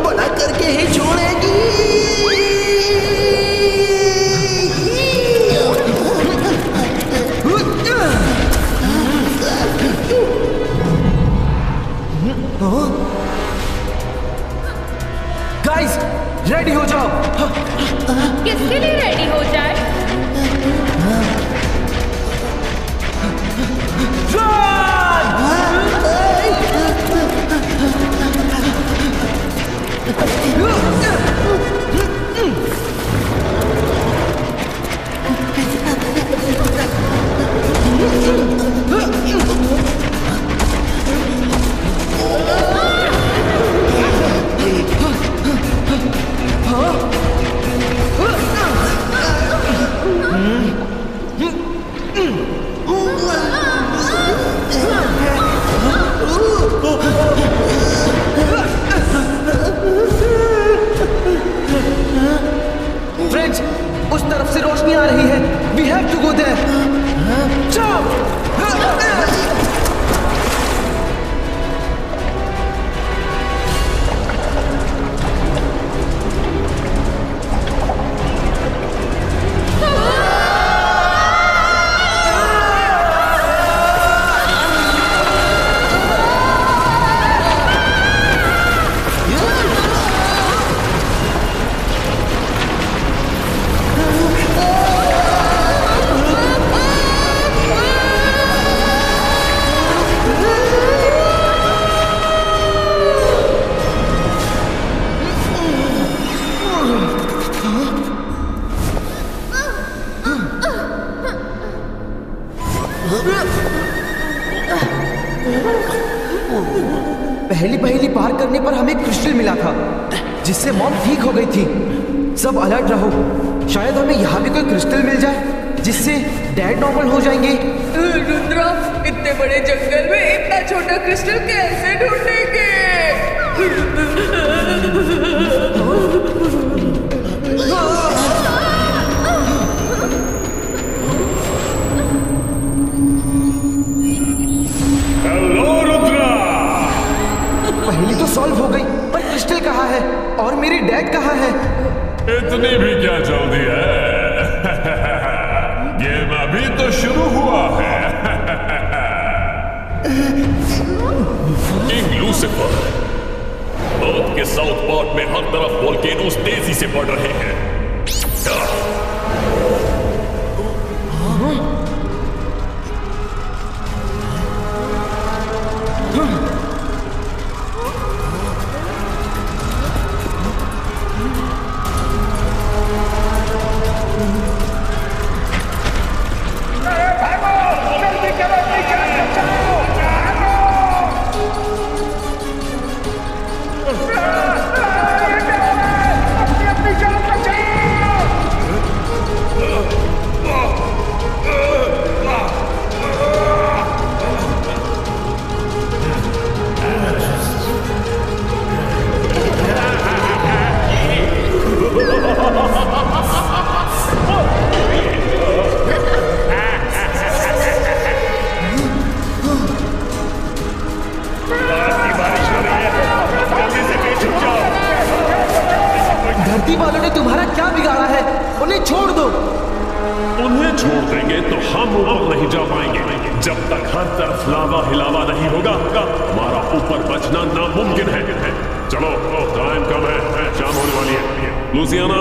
बड़ा करके ही छोड़ेगी। गाइस, रेडी हो जाओ। किसके लिए रेडी हो जाए? फ्रेंड्स, उस तरफ से रोशनी आ रही है। We have to go there. जाओ। पहली पार करने पर हमें क्रिस्टल मिला था, जिससे मॉम ठीक हो गई थी। सब अलर्ट रहो, शायद हमें यहाँ भी कोई क्रिस्टल मिल जाए जिससे डैड नॉर्मल हो जाएंगे। रुद्रा, इतने बड़े जंगल में इतना छोटा क्रिस्टल कैसे ढूंढेंगे? हेलो रुद्रा। पहली तो सॉल्व हो गई, पर क्रिस्टल कहाँ है और मेरी डैड कहाँ है? इतनी भी क्या जल्दी है? गेम अभी तो शुरू हुआ है। किंग लूसिफर, अर्थ के साउथ पार्ट में हर तरफ वोल्केनोस तेजी से बढ़ रहे हैं। धरती वालों ने तुम्हारा क्या बिगाड़ा है? उन्हें छोड़ दो। उन्हें छोड़ देंगे तो हम ऊपर नहीं जा पाएंगे। जब तक हर तरफ लावा हिलावा नहीं होगा, हमारा ऊपर बचना नामुमकिन है। चलो, टाइम कम है, शाम होने वाली है। लूसियाना,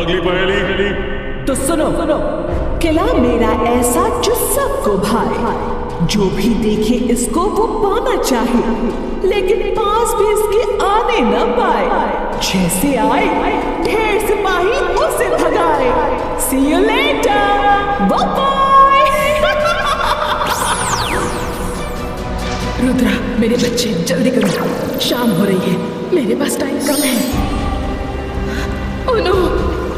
अगली पहेली। तो सुनो, किला मेरा ऐसा जो सबको भाए, जो भी देखे इसको वो पाना चाहे, लेकिन पास भी इसके आने न पाए। जैसे आए ढेर सिपाही उसे भगाए। See you later, bye bye। Rudra, मेरे बच्चे जल्दी करो, शाम हो रही है, मेरे पास टाइम कम है। ओह नो,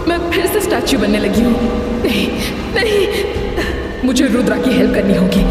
मैं फिर से स्टैच्यू बनने लगी हूँ। नहीं, मुझे रुद्रा की हेल्प करनी होगी।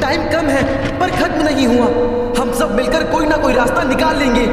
टाइम कम है पर खत्म नहीं हुआ। हम सब मिलकर कोई ना कोई रास्ता निकाल लेंगे।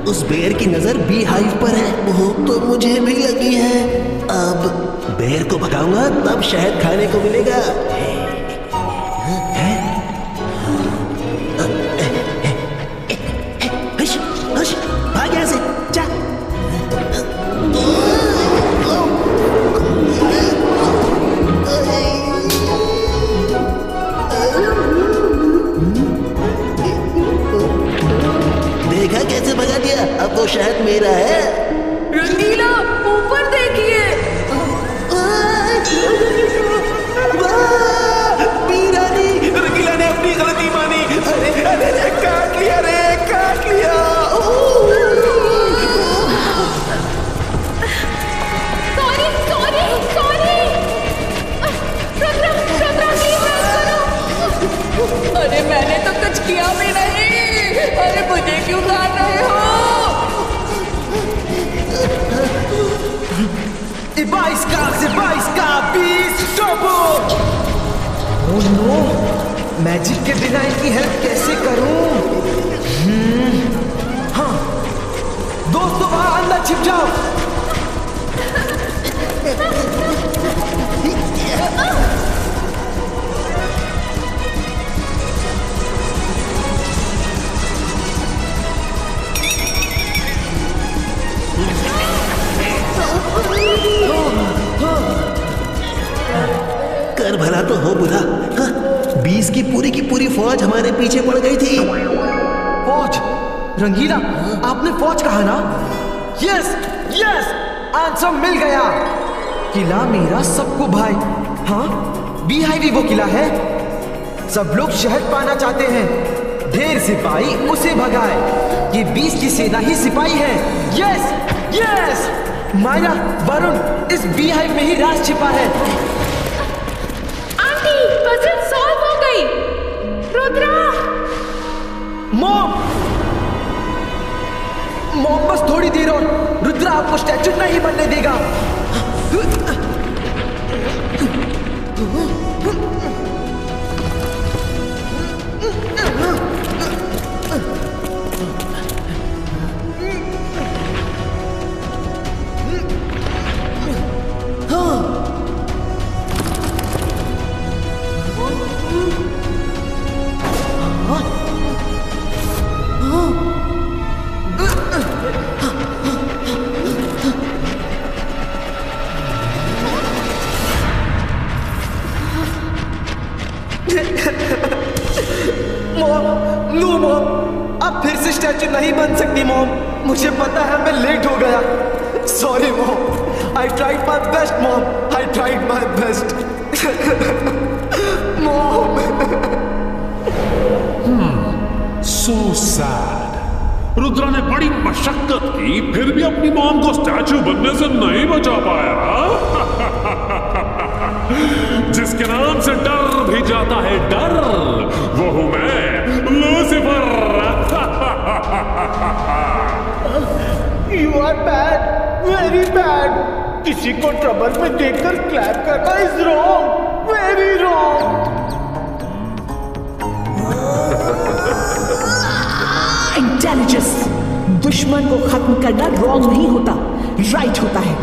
उस बेर की नजर बी हाइव पर है। भूख तो मुझे भी लगी है। अब बेर को भगाऊंगा तब शहद खाने को मिलेगा। हश, हश, भाग यहाँ से, जा। देखा कैसे भगा दिया? अब तो शहद मेरा है। रंगीला ऊपर देखिए। बीरानी, रंगीला ने अपनी गलती मानी। अरे अरे अरे, काट लिया रे, काट लिया। Sorry sorry sorry. Rudra Rudra please करो। अरे मैंने तो कुछ किया भी नहीं। अरे मुझे क्यों खा रहे हो? इसका बीस टोपो। ओह नो, मैजिक के बिना इनकी हेल्प कैसे करूं? हाँ, दोस्तों वहां अंदर छिप जाओ। कर भला तो हो बुरा। हाँ, 20 की पूरी फौज हमारे पीछे पड़ गई थी। फौज? रंगीला, आपने फौज कहा ना? यस यस, आंसर मिल गया। किला मेरा सबको भाई। हाँ, बी हाइव वो किला है। सब लोग शहद पाना चाहते हैं। ढेर सिपाही उसे भगाए। ये 20 की सेना ही सिपाही है। यस यस, माया, वरुण, इस बी हाइव में ही राज छिपा है। आंटी, पजल सॉल्व हो गई। रुद्रा, मॉम, बस थोड़ी देर और। रुद्रा आपको स्टैचू नहीं बनने देगा। अब फिर से स्टैचू नहीं बन सकती मॉम। मुझे पता है मैं लेट हो गया। Sorry mom, I tried my best mom, I tried my best. Mom. So sad. Rudra ने बड़ी मशक्कत की, फिर भी अपनी मॉम को स्टैचू बनने से नहीं बचा पाया। जिसके नाम से डर भी जाता है डर, वो हूं मैं, Lucifer. You are bad, very bad. किसी को ट्रबल में देखकर क्लैप करना is wrong, very wrong. Intelligence, दुश्मन को खत्म करना रॉन्ग नहीं होता, राइट होता है।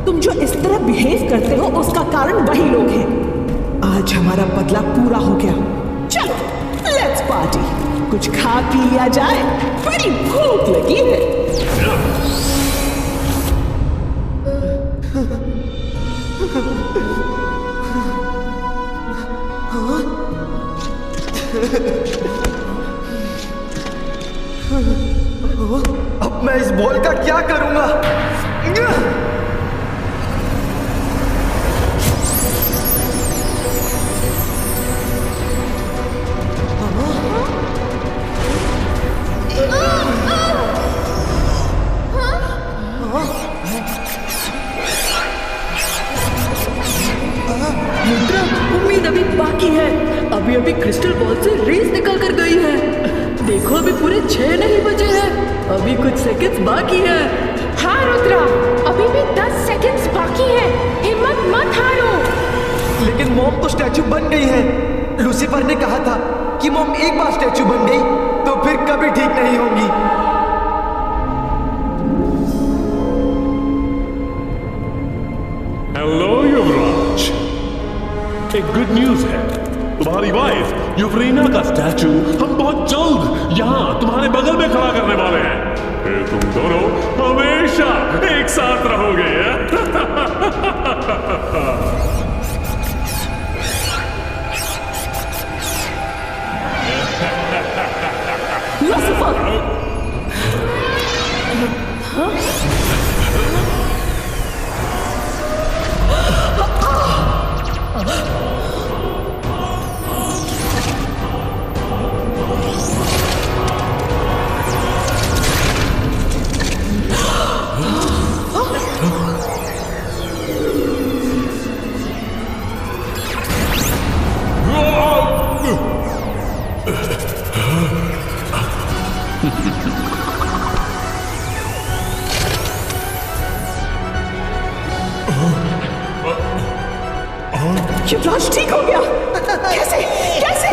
तुम जो इस तरह बिहेव करते हो उसका कारण वही लोग हैं। आज हमारा बदला पूरा हो गया। चलो लेट्स पार्टी, कुछ खा पी लिया जाए, बड़ी भूख लगी है। अब मैं इस बॉल का क्या करूंगा? क्रिस्टल बॉल से रेस निकल कर गई है। देखो अभी पूरे 6 नहीं बजे हैं, अभी कुछ सेकंड्स बाकी है। हाँ रुद्रा, अभी भी 10 सेकंड्स बाकी है, हिम्मत मत हारो। लेकिन मॉम तो स्टैचू बन गई है। लूसीफर ने कहा था कि मॉम एक बार स्टैचू बन गई तो फिर कभी ठीक नहीं होंगी। हेलो युवराज, एक गुड न्यूज है। तुम्हारी वाइफ यूफ्रेना का स्टैचू हम बहुत जल्द यहाँ तुम्हारे बगल में खड़ा करने वाले हैं। फिर तुम दोनों हमेशा एक साथ रहोगे। युवराज ठीक हो गया। कैसे कैसे?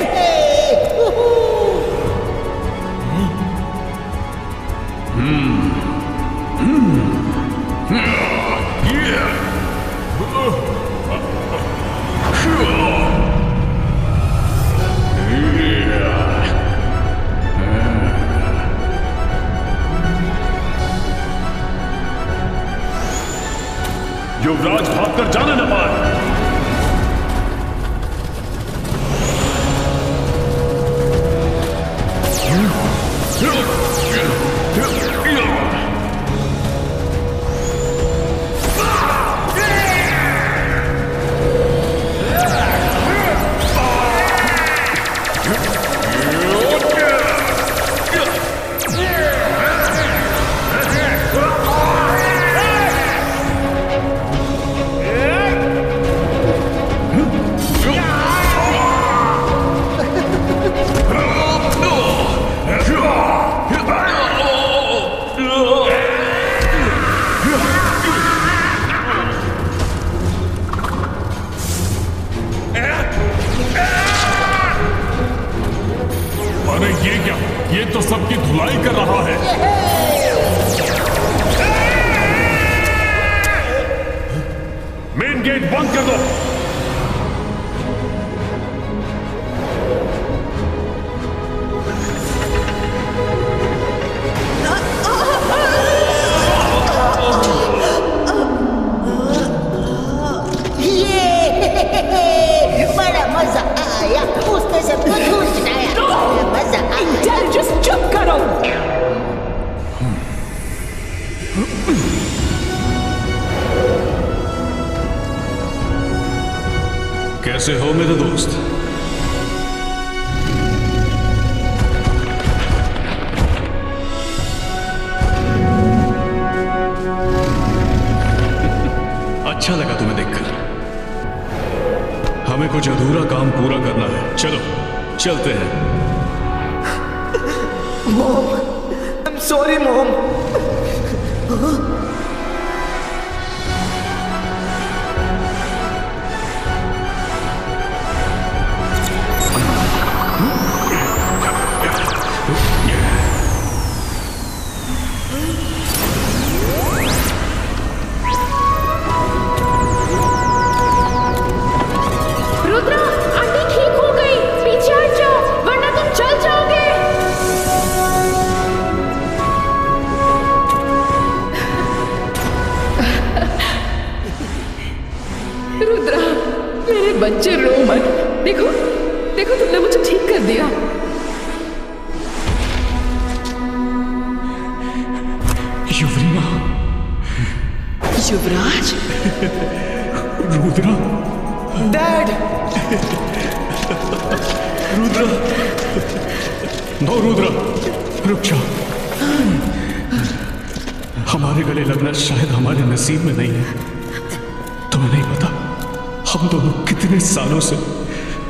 युवराज भागकर जाने न पाए। ये तो सबकी धुलाई कर रहा है। मेन गेट बंद कर दो। बड़ा मजा आया, उसने सबको धूल चटाया। मजा आया। जस्ट चुप करो। कैसे हो मेरे दोस्त? अच्छा लगा तुम्हें देखकर। हमें कुछ अधूरा काम पूरा करना है। चलो चलते हैं। Mom, I am sorry mom. Rudra, aunty ठीक हो गई। पीछे हट जाओ वरना तुम चल जाओगे। रुद्रा, मेरे बच्चे रो मत। देखो देखो, तुमने मुझे ठीक कर दिया। युवरीना। युवराज। रुद्रा। डैड। रुद्रा। नो रुद्रा, रुक जाओ। हमारे गले लगना शायद हमारे नसीब में नहीं है। तुम्हें नहीं पता हम दोनों कितने सालों से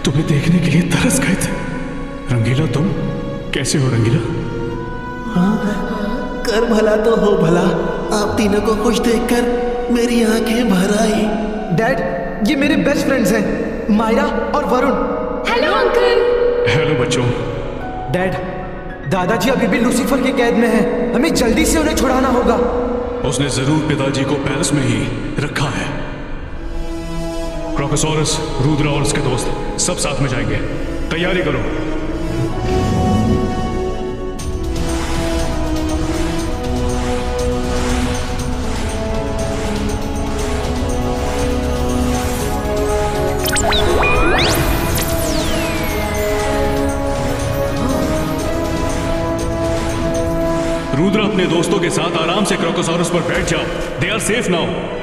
तुम्हें देखने के लिए तरस गए थे। रंगीला, तुम कैसे हो रंगीला? कर भला तो हो भला। आप तीनों को खुश देखकर मेरी आंखें भर आई। डैड, ये मेरे बेस्ट फ्रेंड्स हैं, मायरा और वरुण। Hello uncle. हेलो बच्चों। डैड, दादाजी अभी भी लूसीफर की कैद में हैं। हमें जल्दी से उन्हें छुड़ाना होगा। उसने जरूर पिताजी को पैलेस में ही रखा है। क्रोकोसॉरस, रुद्रा और उसके दोस्त सब साथ में जाएंगे। तैयारी करो। रुद्रा, अपने दोस्तों के साथ आराम से क्रोकोसॉरस पर बैठ जाओ। They are safe now.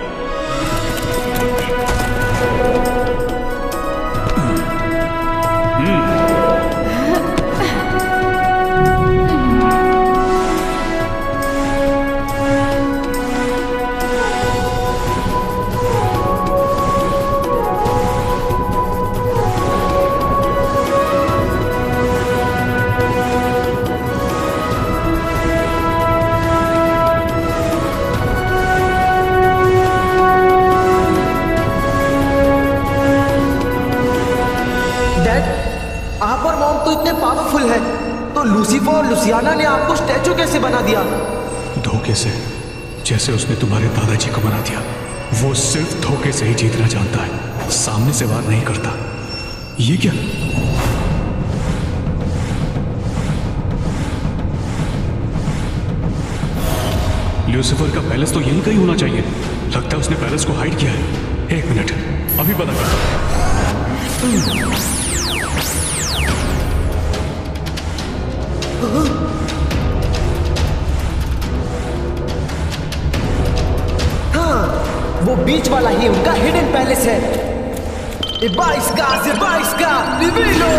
Powerful है, तो लूसीफर और लुसियाना ने आपको स्टैचू कैसे बना दिया? धोखे से, जैसे उसने तुम्हारे दादाजी को बना दिया। वो सिर्फ धोखे से ही जीतना जानता है, सामने से वार नहीं करता। ये क्या? लूसीफर का पैलेस तो यहीं कहीं होना चाहिए। लगता है उसने पैलेस को हाइड किया है। एक मिनट, अभी पता करता हूं। हाँ, वो बीच वाला ही उनका हिडन पैलेस है। Ibaiska, Livilo!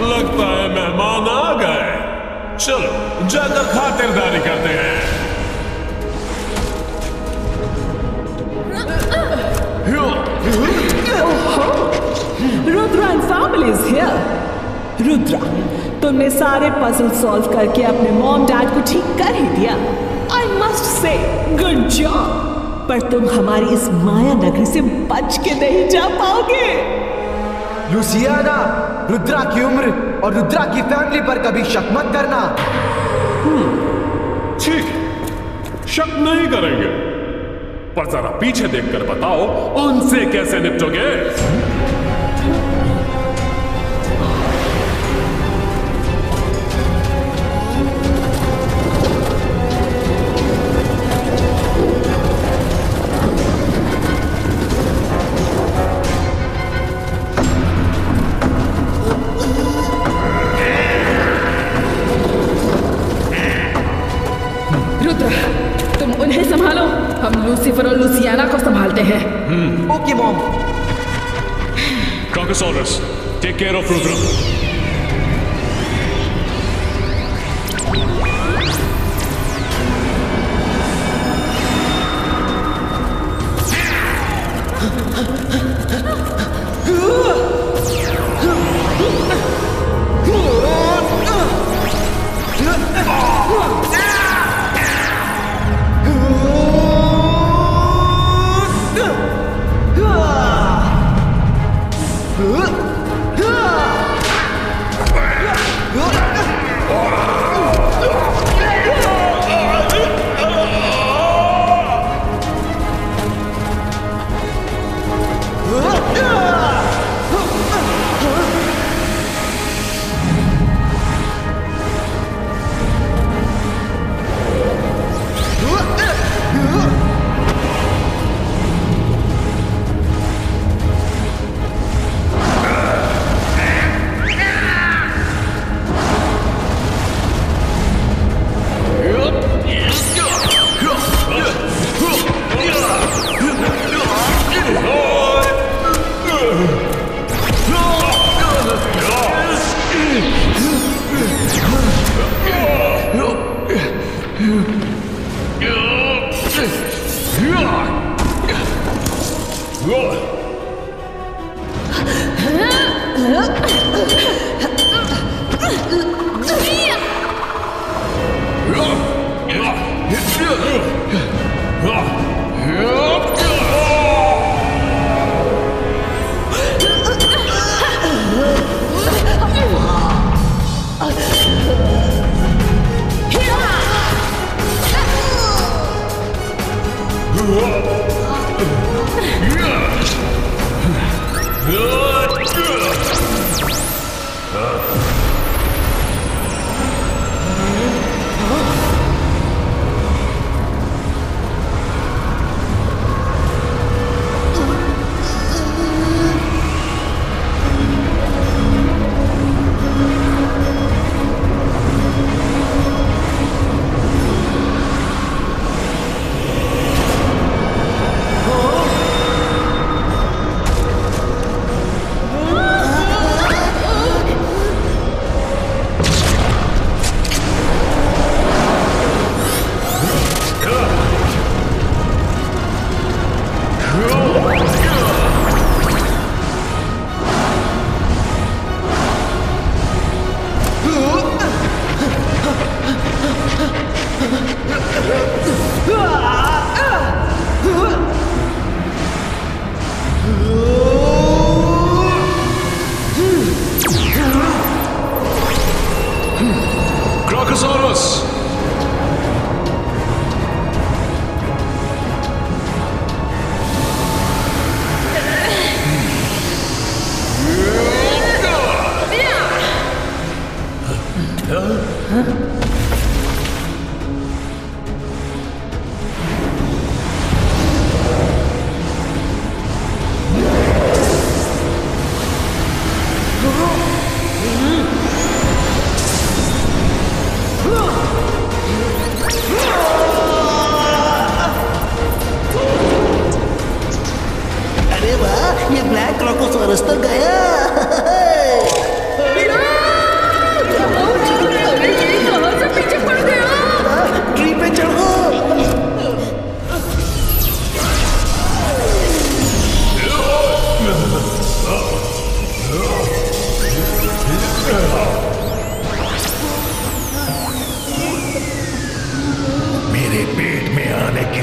लगता है मेहमान आ गए। चलो ज्यादा खातिरदारी करते हैं। Rudra and family is here. Rudra, तुमने सारे पजल सॉल्व करके अपने मॉम डैड को ठीक कर ही दिया। I must say good job. पर तुम हमारी इस माया नगरी से बच के नहीं जा पाओगे। लुसियाना, रुद्रा की उम्र और रुद्रा की फैमिली पर कभी शक मत करना। ठीक, शक नहीं करेंगे, पर जरा पीछे देखकर बताओ उनसे कैसे निपटोगे। तुम उन्हें संभालो, हम लूसीफर और लुसियाना को संभालते हैं। Okay mom. Crocosaurus, take care of Rudra.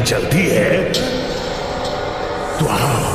जल्दी है तो आओ।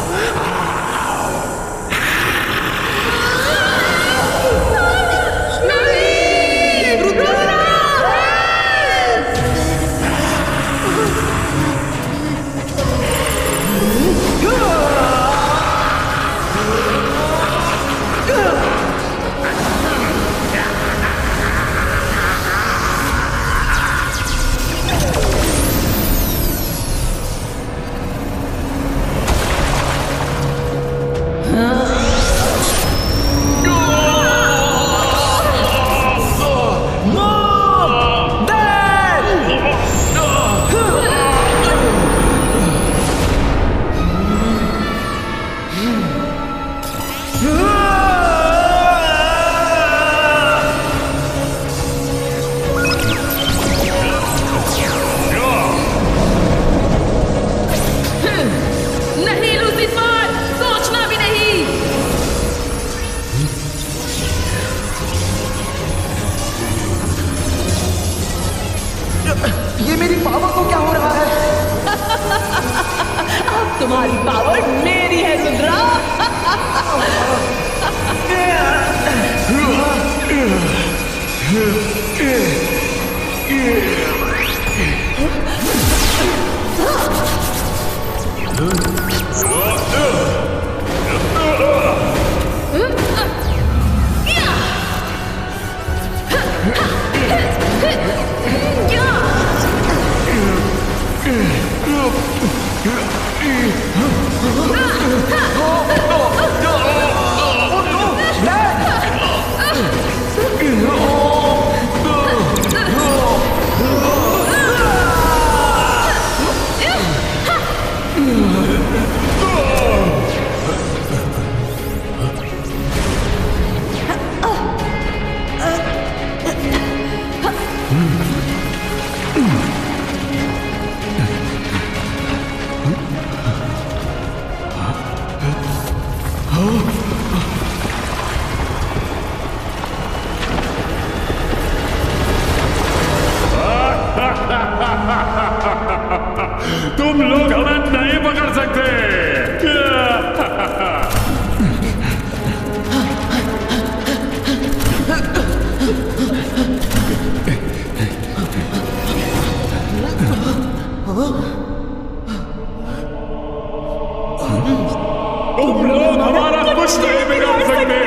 तुम लोग हमारा कुछ नहीं बिगाड़ सकते।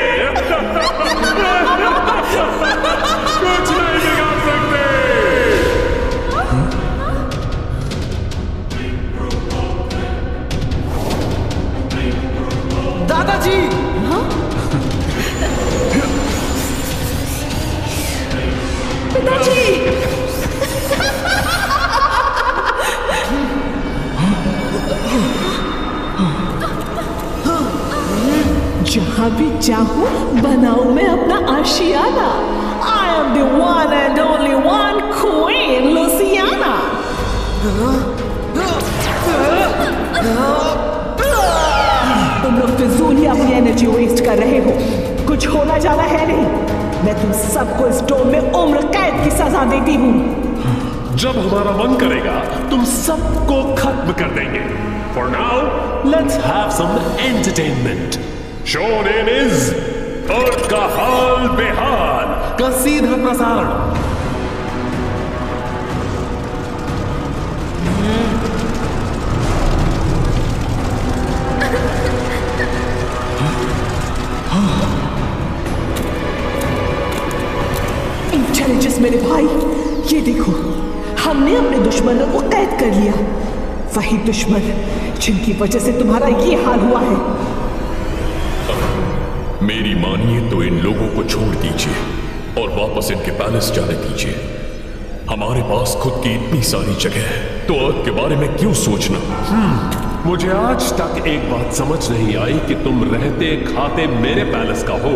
कुछ नहीं बिगाड़ सकते। दादाजी, पिताजी, जहां भी चाहूं बनाऊं मैं अपना आशियाना। I am the one and only one Queen Luciana। तुम लोग फिजूल ही अपनी एनर्जी वेस्ट कर रहे हो। कुछ होना जाना है नहीं। मैं तुम सबको इस डोम में उम्र कैद की सजा देती हूँ। जब हमारा मन करेगा तुम सबको खत्म कर देंगे। For now, let's have some entertainment. शोनेन इज अर्थ का हाल बेहाल का सीधा प्रसारण। इंटेलिजेंस मेरे भाई, ये देखो, हमने अपने दुश्मनों को कैद कर लिया। वही दुश्मन जिनकी वजह से तुम्हारा ये हाल हुआ है। मेरी मानिए तो इन लोगों को छोड़ दीजिए और वापस इनके पैलेस जाने दीजिए। हमारे पास खुद की इतनी सारी जगह है, तो अर्थ के बारे में क्यों सोचना? मुझे आज तक एक बात समझ नहीं आई कि तुम रहते खाते मेरे पैलेस का हो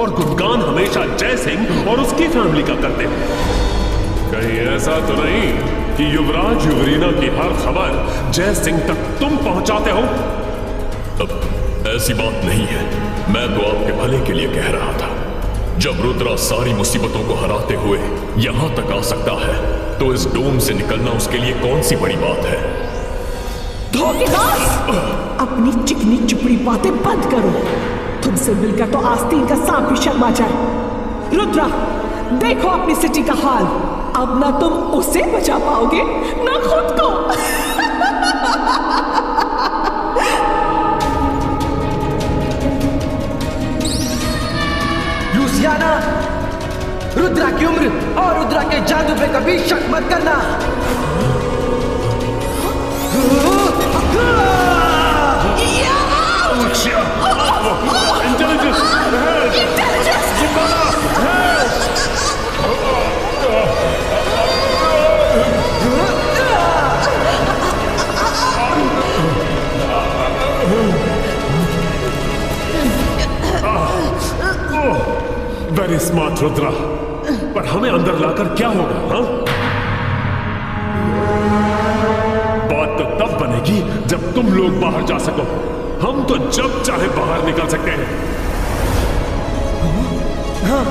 और गुणगान हमेशा जय सिंह और उसकी फैमिली का करते हो। कहीं ऐसा तो नहीं कि युवराज युवरीना की हर खबर जय सिंह तक तुम पहुंचाते हो? अब ऐसी बात नहीं है। मैं तो आपके भले के लिए कह रहा था। जब रुद्रा सारी मुसीबतों को हराते हुए यहां तक आ सकता है, तो इस डोम से निकलना उसके लिए कौन सी बड़ी बात है? धोखेबाज! अपनी चिकनी चुपड़ी बातें बंद करो। तुमसे मिलकर तो आस्तीन का सांप भी शर्मा जाए। रुद्रा, देखो अपनी सिटी का हाल। अब ना तुम उसे बचा पाओगे ना खुद को। लुसियाना, रुद्रा की उम्र और रुद्रा के जादू पे कभी शक मत करना। वेरी स्मार्ट रुद्रा, पर हमें अंदर लाकर क्या होगा? हाँ? बात तो तब बनेगी जब तुम लोग बाहर जा सको। हम तो जब चाहे बाहर निकल सकते हैं। हाँ।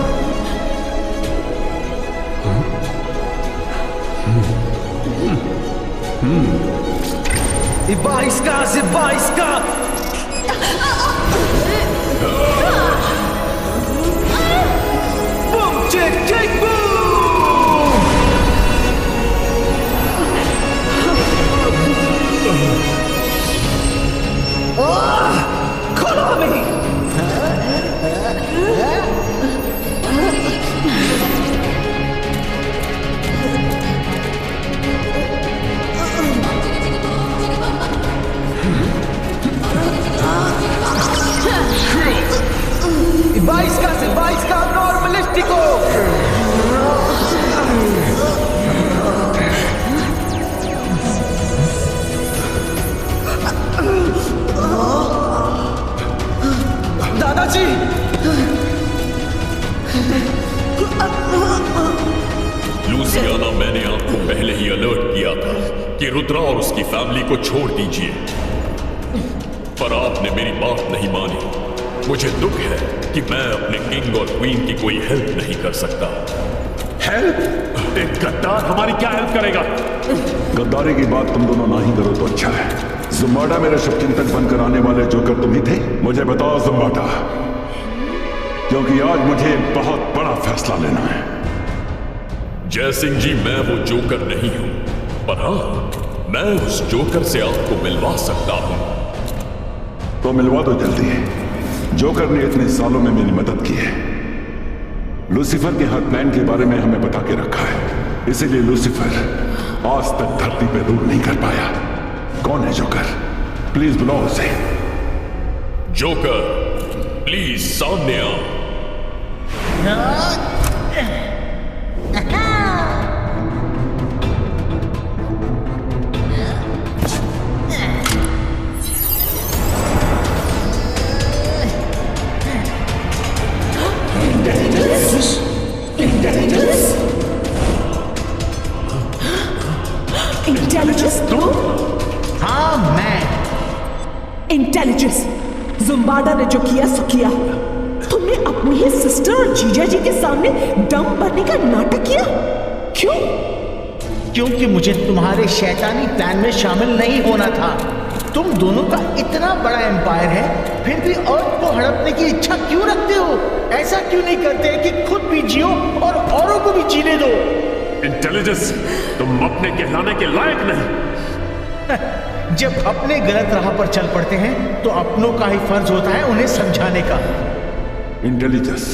Ibaiska, Zibaiska! Boom, tick, tick, boom! Follow me! Ibaiska, normalistico! दादाजी! लूसियाना, मैंने आपको पहले ही अलर्ट किया था कि रुद्रा और उसकी फैमिली को छोड़ दीजिए, पर आपने मेरी बात नहीं मानी। मुझे दुख है कि मैं अपने किंग और क्वीन की कोई हेल्प नहीं कर सकता। हेल्प? एक गद्दार हमारी क्या हेल्प करेगा? गद्दारी की बात तुम दोनों ना ही करो तो अच्छा है। ज़ुम्बाटा मेरे शुभचिंतक बनकर आने वाले जोकर तुम ही थे? मुझे बताओ ज़ुम्बाटा, क्योंकि आज मुझे बहुत बड़ा फैसला लेना है। जय सिंह जी, मैं वो जोकर नहीं हूं, पर हाँ, मैं उस जोकर से आपको मिलवा सकता हूं। तो तो मिलवा दो जल्दी। जोकर ने इतने सालों में मेरी मदद की है। लूसीफर के हर प्लान के बारे में हमें बता के रखा है, इसीलिए लूसीफर आज तक धरती पे रूल नहीं कर पाया। कौन है जोकर? प्लीज बुलाओ उसे। जोकर प्लीज सामने आओ। इंटेलिजेंस तुम? हाँ मैं। इंटेलिजेंस, जुम्बाडा ने जो किया सो किया। तुमने अपनी ही सिस्टर और जीजा जी के सामने दम भरने का नाटक किया। क्यों? क्योंकि मुझे तुम्हारे शैतानी प्लान में शामिल नहीं होना था। तुम दोनों का इतना बड़ा एम्पायर है, फिर भी अर्थ को हड़पने की इच्छा क्यों रखते हो? ऐसा क्यों नहीं करते कि खुद भी जियो और औरों को भी जीने दो? इंटेलिजेंस, तुम अपने कहलाने के लायक नहीं। जब अपने गलत राह पर चल पड़ते हैं तो अपनों का ही फर्ज होता है उन्हें समझाने का। इंटेलिजेंस,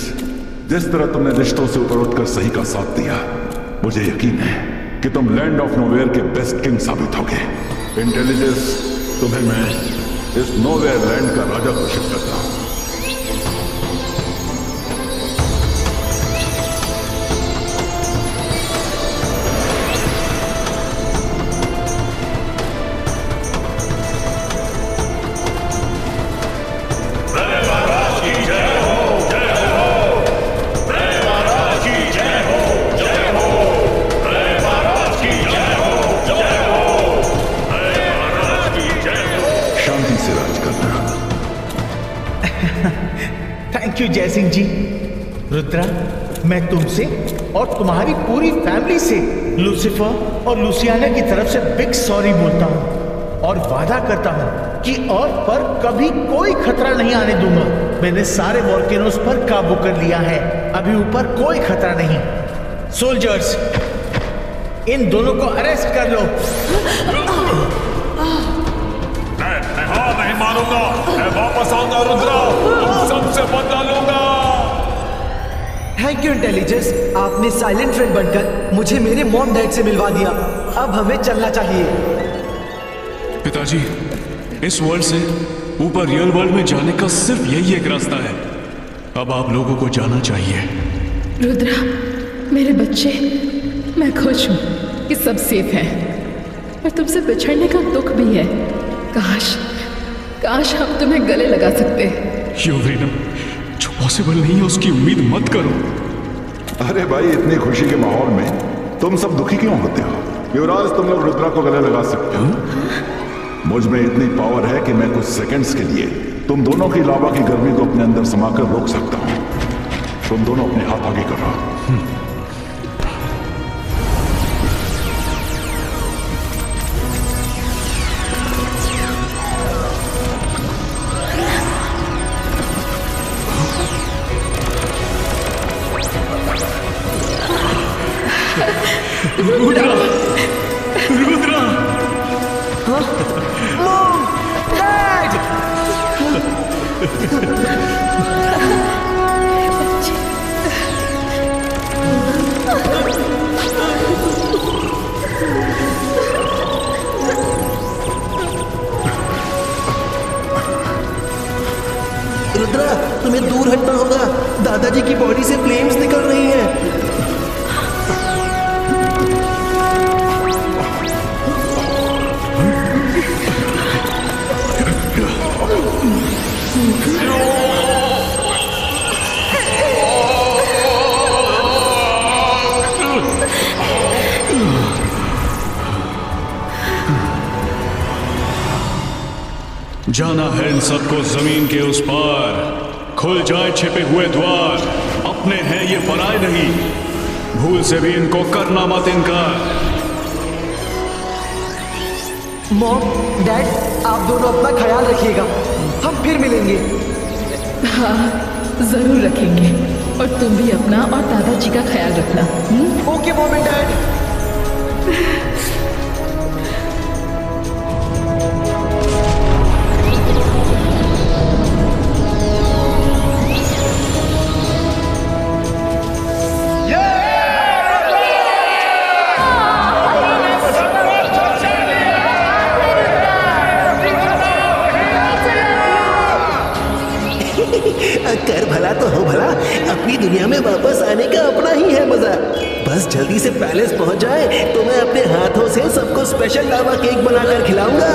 जिस तरह तुमने रिश्तों से ऊपर उठकर सही का साथ दिया, मुझे यकीन है कि तुम लैंड ऑफ नोवेयर के बेस्ट किंग साबित होगे। इंटेलिजेंस, तुम्हें मैं इस नोवेयर लैंड का राजा घोषित करता हूं। थैंक यू जय सिंह जी। रुद्रा, मैं तुमसे और तुम्हारी पूरी फैमिली से लूसीफर और लूसियाना की तरफ से बिग सॉरी बोलता हूँ और वादा करता हूँ कि और पर कभी कोई खतरा नहीं आने दूंगा। मैंने सारे वॉल्केनोस पर काबू कर लिया है, अभी ऊपर कोई खतरा नहीं। सोल्जर्स, इन दोनों को अरेस्ट कर लो। मैं नहीं मानूंगा, मैं वापस आऊंगा रुद्रा, तुम सबसे बदला लूंगा। थैंक यू इंटेलिजेंस, आपने साइलेंट फ्रेंड बनकर मुझे मेरे मॉम डैड से मिलवा दिया। अब हमें चलना चाहिए। पिताजी, इस वर्ल्ड से ऊपर रियल वर्ल्ड में जाने का सिर्फ यही एक रास्ता है। अब आप लोगों को जाना चाहिए। रुद्रा, मेरे बच्चे, मैं खुश हूं कि सब सेफ हैं, पर तुमसे बिछड़ने का दुख भी है। काश हम तुम्हें गले लगा सकते। यूवरीना, जो पॉसिबल नहीं है उसकी उम्मीद मत करो। अरे भाई, इतनी खुशी के माहौल में तुम सब दुखी क्यों होते हो? युवराज, तुम लोग रुद्रा को गले लगा सकते हो। मुझ में इतनी पावर है कि मैं कुछ सेकंड्स के लिए तुम दोनों की लावा की गर्मी को अपने अंदर समाकर रोक सकता हूं। तुम दोनों अपने हाथ आगे करो। Rudra, Rudra, mom, dad. रुद्रा, तुम्हें दूर हटना होगा। दादाजी की बॉडी से फ्लेम्स निकल रही हैं। जाना है इन सबको जमीन के उस पार, खुल जाए छिपे हुए द्वार। अपने हैं ये पराए नहीं, भूल से भी इनको करना मत इनकार। मॉम, डैड, आप दोनों अपना ख्याल रखिएगा। हम फिर मिलेंगे। हाँ, जरूर रखेंगे। और तुम भी अपना और दादाजी का ख्याल रखना। Okay mom and dad. कर भला तो हो भला, अपनी दुनिया में वापस आने का अपना ही है मजा। बस जल्दी से पैलेस पहुंच जाए तो मैं अपने हाथों से सबको स्पेशल लावा केक बनाकर खिलाऊंगा।